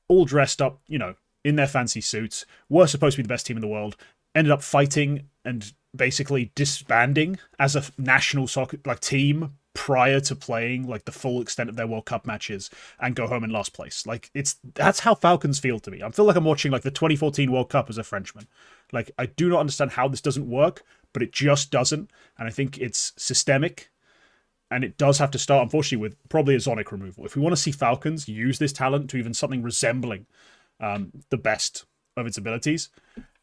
Speaker 1: all dressed up, in their fancy suits, were supposed to be the best team in the world, ended up fighting and basically disbanding as a national soccer team prior to playing like the full extent of their World Cup matches and go home in last place. Like, that's how Falcons feel to me. I feel like I'm watching like the 2014 World Cup as a Frenchman. Like, I do not understand how this doesn't work, but it just doesn't, and I think it's systemic. And it does have to start, unfortunately, with probably a Zonic removal. If we want to see Falcons use this talent to even something resembling the best of its abilities,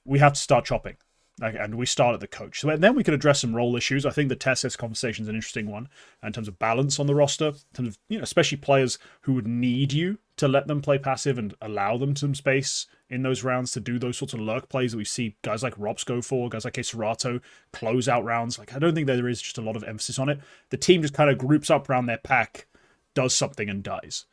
Speaker 1: we have to start chopping. And we start at the coach. So then we can address some role issues. I think the Tessis conversation is an interesting one in terms of balance on the roster, in terms of, especially players who would need you to let them play passive and allow them some space in those rounds to do those sorts of lurk plays that we see guys like Robs go for, guys like Serato close out rounds. Like, I don't think there is just a lot of emphasis on it. The team just kind of groups up around their pack, does something and dies.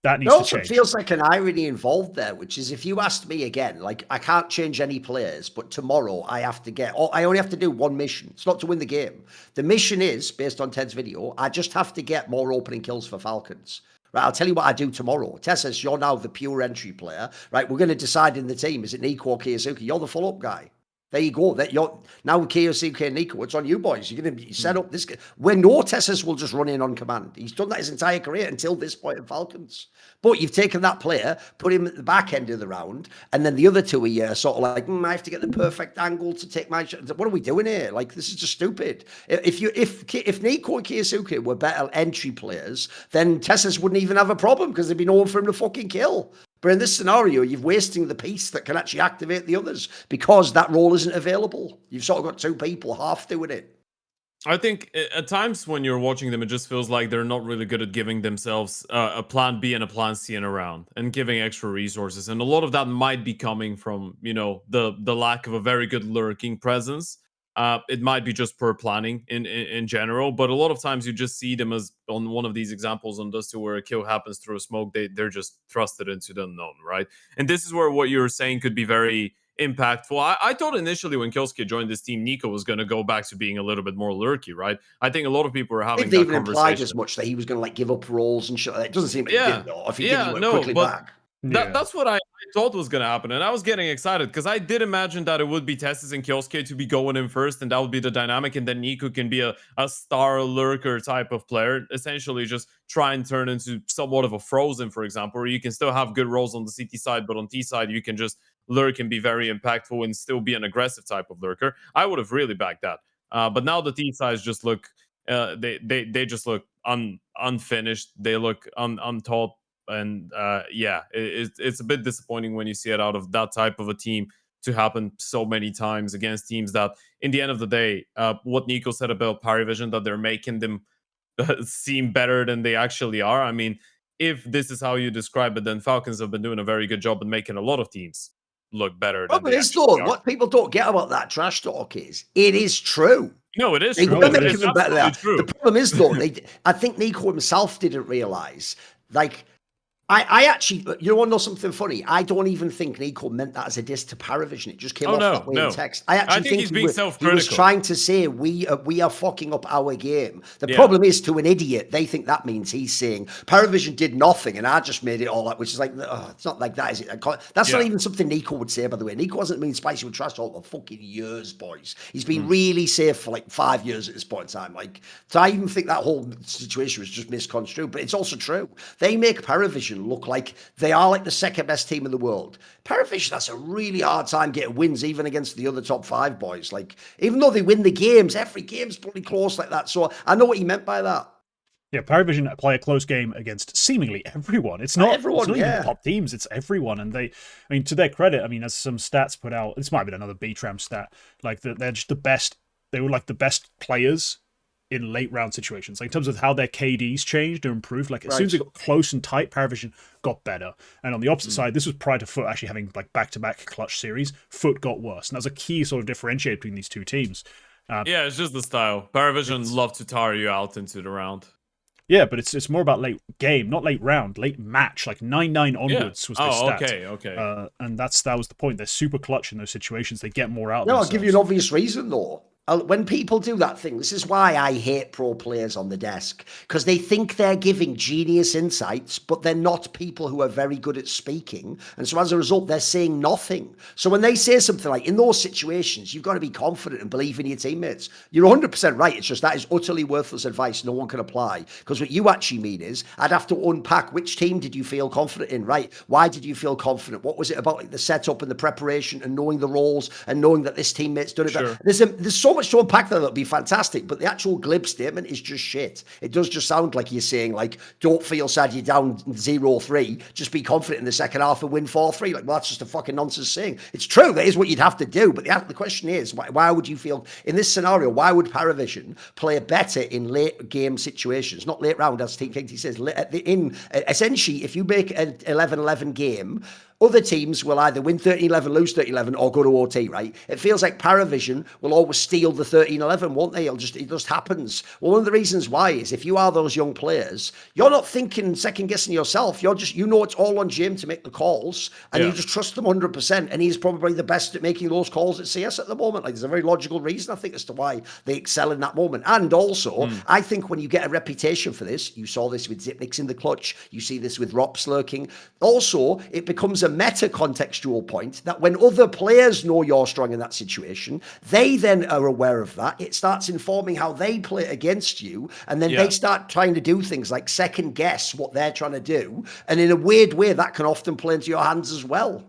Speaker 1: That needs to change.
Speaker 3: It feels like an irony involved there, which is, if you asked me again, like, I can't change any players, but tomorrow I only have to do one mission. It's not to win the game. The mission is, based on Ted's video, I just have to get more opening kills for Falcons. Right, I'll tell you what I do tomorrow. Tess says, you're now the pure entry player. Right, we're going to decide in the team. Is it Nico or Kiyosuke? You're the follow-up guy. There you go. That you're now KOCK and Nico. It's on you boys. You're going to set up this. Where no Tessus will just run in on command. He's done that his entire career until this point in Falcons. But you've taken that player, put him at the back end of the round, and then the other two are sort of like, I have to get the perfect angle to take my shot. What are we doing here? Like, this is just stupid. If Nico and Keisuke were better entry players, then Tessus wouldn't even have a problem because there'd be no one for him to fucking kill. But in this scenario, you're wasting the piece that can actually activate the others because that role isn't available. You've sort of got two people half doing it.
Speaker 2: I think at times when you're watching them, it just feels like they're not really good at giving themselves a plan B and a plan C in a round and giving extra resources. And a lot of that might be coming from, the lack of a very good lurking presence. It might be just poor planning in general, but a lot of times you just see them as on one of these examples on Dusty where a kill happens through a smoke, they're just thrusted into the unknown, right? And this is where what you're saying could be very impactful. I thought initially when Kyosuke joined this team, Nico was going to go back to being a little bit more lurky, right? I think a lot of people were having that
Speaker 3: even
Speaker 2: conversation.
Speaker 3: Implied as much that he was going to like give up roles and shit. It doesn't seem like he did though. If he did, he went quickly back.
Speaker 2: That's what I thought was going to happen. And I was getting excited because I did imagine that it would be Tessus and Kyosuke to be going in first, and that would be the dynamic. And then Nico can be a star lurker type of player, essentially just try and turn into somewhat of a Frozen, for example, where you can still have good roles on the CT side, but on T side, you can just lurk and be very impactful and still be an aggressive type of lurker. I would have really backed that. But now the T sides just look, they just look unfinished. They look untaught. And it's a bit disappointing when you see it out of that type of a team to happen so many times against teams that, in the end of the day, what Nico said about Parivision, that they're making them seem better than they actually are. I mean, if this is how you describe it, then Falcons have been doing a very good job in making a lot of teams look better than they actually are.
Speaker 3: What people don't get about that trash talk is, it is true.
Speaker 2: No, it is
Speaker 3: true.
Speaker 2: True.
Speaker 3: The problem is, though, I think Nico himself didn't realize, like, I actually, you want to know something funny? I don't even think Nico meant that as a diss to Paravision. It just came off that way in text. I actually think
Speaker 2: he's being self-critical.
Speaker 3: He was trying to say we are fucking up our game. The problem is, to an idiot, they think that means he's saying Paravision did nothing and I just made it all up, which is like, it's not like that, is it? That's not even something Nico would say, by the way. Nico hasn't been spicy with trash talk for fucking years, boys. He's been really safe for like 5 years at this point in time. Like, so I even think that whole situation was just misconstrued, but it's also true. They make Paravision look like they are like the second best team in the world. Paravision has a really hard time getting wins even against the other top 5 boys. Like, even though they win the games, every game's pretty close like that. So I know what he meant by that.
Speaker 1: Yeah, Paravision play a close game against seemingly everyone. It's not everyone, it's not even top teams, it's everyone. And to their credit, as some stats put out, this might have been another B-Tram stat, like they're just the best, they were like the best players in late round situations, like in terms of how their KDs changed or improved. Like as soon as it got close and tight, Paravision got better. And on the opposite side, this was prior to Foot actually having like back-to-back clutch series. Foot got worse, and that was a key sort of differentiator between these two teams.
Speaker 2: It's just the style. Paravision love to tire you out into the round.
Speaker 1: Yeah, but it's more about late game, not late round, late match. Like 9-9 onwards was the stat.
Speaker 2: Okay.
Speaker 1: And that was the point. They're super clutch in those situations. They get more out of
Speaker 3: themselves. I'll give you an obvious reason though. When people do that thing, this is why I hate pro players on the desk, because they think they're giving genius insights, but they're not people who are very good at speaking. And so as a result, they're saying nothing. So when they say something like, in those situations, you've got to be confident and believe in your teammates. You're 100% right. It's just that is utterly worthless advice no one can apply. Because what you actually mean is, I'd have to unpack which team did you feel confident in, right? Why did you feel confident? What was it about, like the setup and the preparation and knowing the roles and knowing that this teammate's done it?
Speaker 2: Sure.
Speaker 3: There's so much to unpack that would be fantastic, but the actual glib statement is just shit. It does just sound like you're saying, like, don't feel sad you're down 0-3, just be confident in the second half and win 4-3. Like, well, that's just a fucking nonsense saying. It's true, that is what you'd have to do, but the question is, why would you feel, in this scenario, why would Paravision play better in late game situations, not late round, as Team Kingt says, essentially, if you make an 11-11 game, other teams will either win 13-11, lose 13-11, or go to OT, right? It feels like Paravision will always steal the 13-11, won't they? It just happens. Well, one of the reasons why is if you are those young players, you're not thinking, second-guessing yourself. You're just, it's all on Jim to make the calls, and you just trust them 100%, and he's probably the best at making those calls at CS at the moment. Like, there's a very logical reason, I think, as to why they excel in that moment. And also, I think when you get a reputation for this, you saw this with Zipniks in the clutch, you see this with Rops lurking, also, it becomes a meta contextual point that when other players know you're strong in that situation, they then are aware of that. It starts informing how they play against you, and then they start trying to do things like second guess what they're trying to do. And in a weird way, that can often play into your hands as well.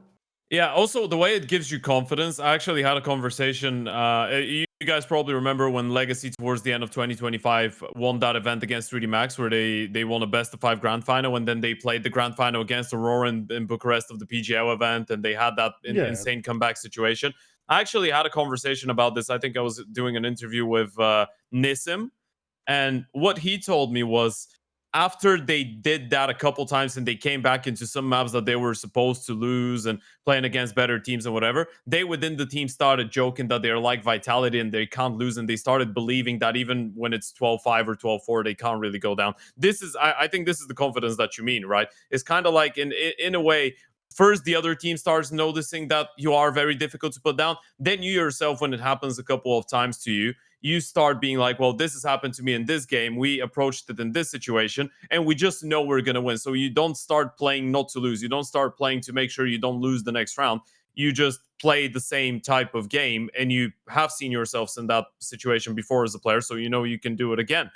Speaker 2: Yeah, also the way it gives you confidence. I actually had a conversation. You guys probably remember when Legacy towards the end of 2025 won that event against 3D Max, where they won a best of 5 grand final, and then they played the grand final against Aurora in Bucharest of the PGL event, and they had that insane comeback situation. I actually had a conversation about this. I think I was doing an interview with Nissim, and what he told me was, after they did that a couple times and they came back into some maps that they were supposed to lose and playing against better teams and whatever, they within the team started joking that they're like Vitality and they can't lose, and they started believing that even when it's 12-5 or 12-4, they can't really go down. This is, I think this is the confidence that you mean, right? It's kind of like, in a way, first the other team starts noticing that you are very difficult to put down. Then you yourself, when it happens a couple of times to you, you start being like, well, this has happened to me in this game. We approached it in this situation, and we just know we're going to win. So you don't start playing not to lose. You don't start playing to make sure you don't lose the next round. You just play the same type of game, and you have seen yourselves in that situation before as a player, so you know you can do it again.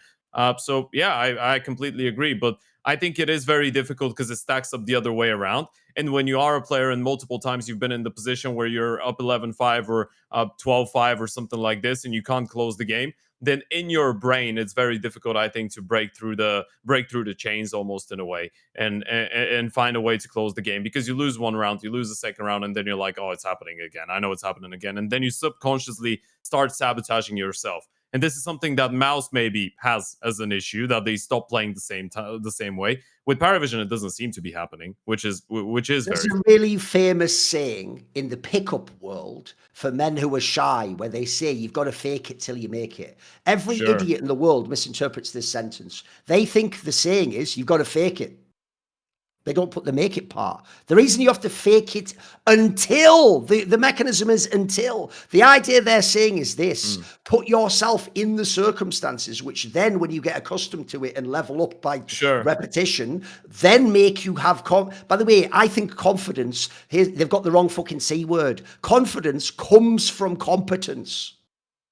Speaker 2: So yeah, I completely agree. But I think it is very difficult because it stacks up the other way around. And when you are a player and multiple times you've been in the position where you're up 11-5 or up 12-5 or something like this, and you can't close the game, then in your brain it's very difficult, I think, to break through the chains almost in a way, and find a way to close the game, because you lose one round, you lose the second round, and then you're like, oh, it's happening again. I know it's happening again, and then you subconsciously start sabotaging yourself. And this is something that Mouse maybe has as an issue, that they stop playing the same way. With Paravision, it doesn't seem to be happening, which is
Speaker 3: There's
Speaker 2: very.
Speaker 3: a really famous saying in the pickup world for men who are shy, where they say you've got to fake it till you make it. Every idiot in the world misinterprets this sentence. They think the saying is you've got to fake it. They don't put the make it part. The reason you have to fake it until, the mechanism is until. The idea they're saying is this: put yourself in the circumstances, which then when you get accustomed to it and level up by repetition, then make you have, by the way, I think confidence, they've got the wrong fucking C word. Confidence comes from competence.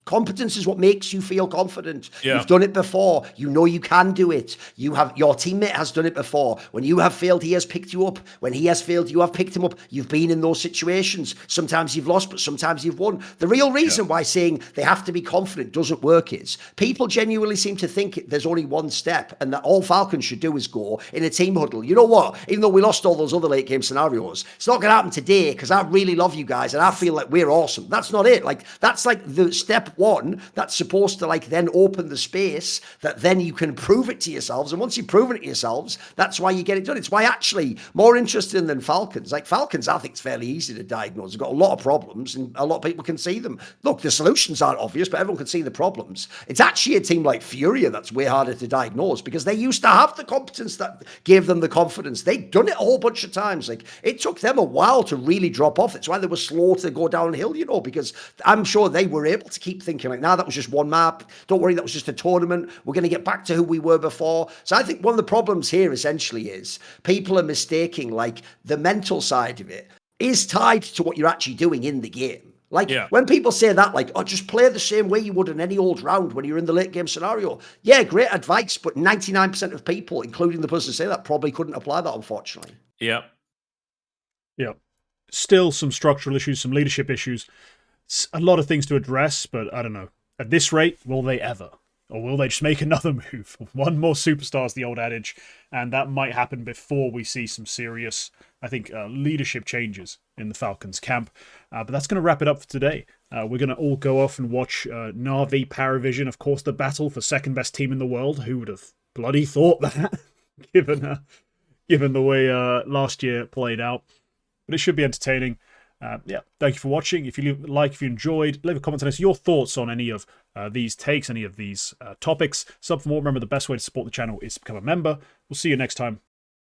Speaker 3: Competence is what makes you feel confident. You've done it before. You know you can do it. Your teammate has done it before. When you have failed, he has picked you up. When he has failed, you have picked him up. You've been in those situations. Sometimes you've lost, but sometimes you've won. The real reason why saying they have to be confident doesn't work is people genuinely seem to think there's only one step, and that all Falcons should do is go in a team huddle. You know what? Even though we lost all those other late game scenarios, it's not going to happen today because I really love you guys and I feel like we're awesome. That's not it. Like, that's like the step one that's supposed to like then open the space that then you can prove it to yourselves. And once you've proven it to yourselves, that's why you get it done. It's why actually more interesting than Falcons. Like Falcons, I think it's fairly easy to diagnose. They've got a lot of problems and a lot of people can see them. Look, the solutions aren't obvious, but everyone can see the problems. It's actually a team like Furia that's way harder to diagnose because they used to have the competence that gave them the confidence. They'd done it a whole bunch of times. Like it took them a while to really drop off. It's why they were slow to go downhill, you know, because I'm sure they were able to keep thinking like, nah, that was just one map. Don't worry, that was just a tournament. We're going to get back to who we were before. So I think one of the problems here essentially is people are mistaking like the mental side of it is tied to what you're actually doing in the game. Like when people say that, like, oh, just play the same way you would in any old round when you're in the late game scenario. Yeah, great advice, but 99% of people, including the person say that, probably couldn't apply that, unfortunately.
Speaker 1: Yeah. Still some structural issues, some leadership issues, a lot of things to address, but I don't know. At this rate, will they ever? Or will they just make another move? One more superstar is the old adage, and that might happen before we see some serious, I think, leadership changes in the Falcons camp. But that's going to wrap it up for today. We're going to all go off and watch Na'Vi Paravision, of course, the battle for second best team in the world. Who would have bloody thought that, given the way last year played out? But it should be entertaining. Thank you for watching. If you enjoyed, leave a comment on us, your thoughts on any of these takes, any of these topics. Sub for more. Remember, the best way to support the channel is to become a member. We'll see you next time.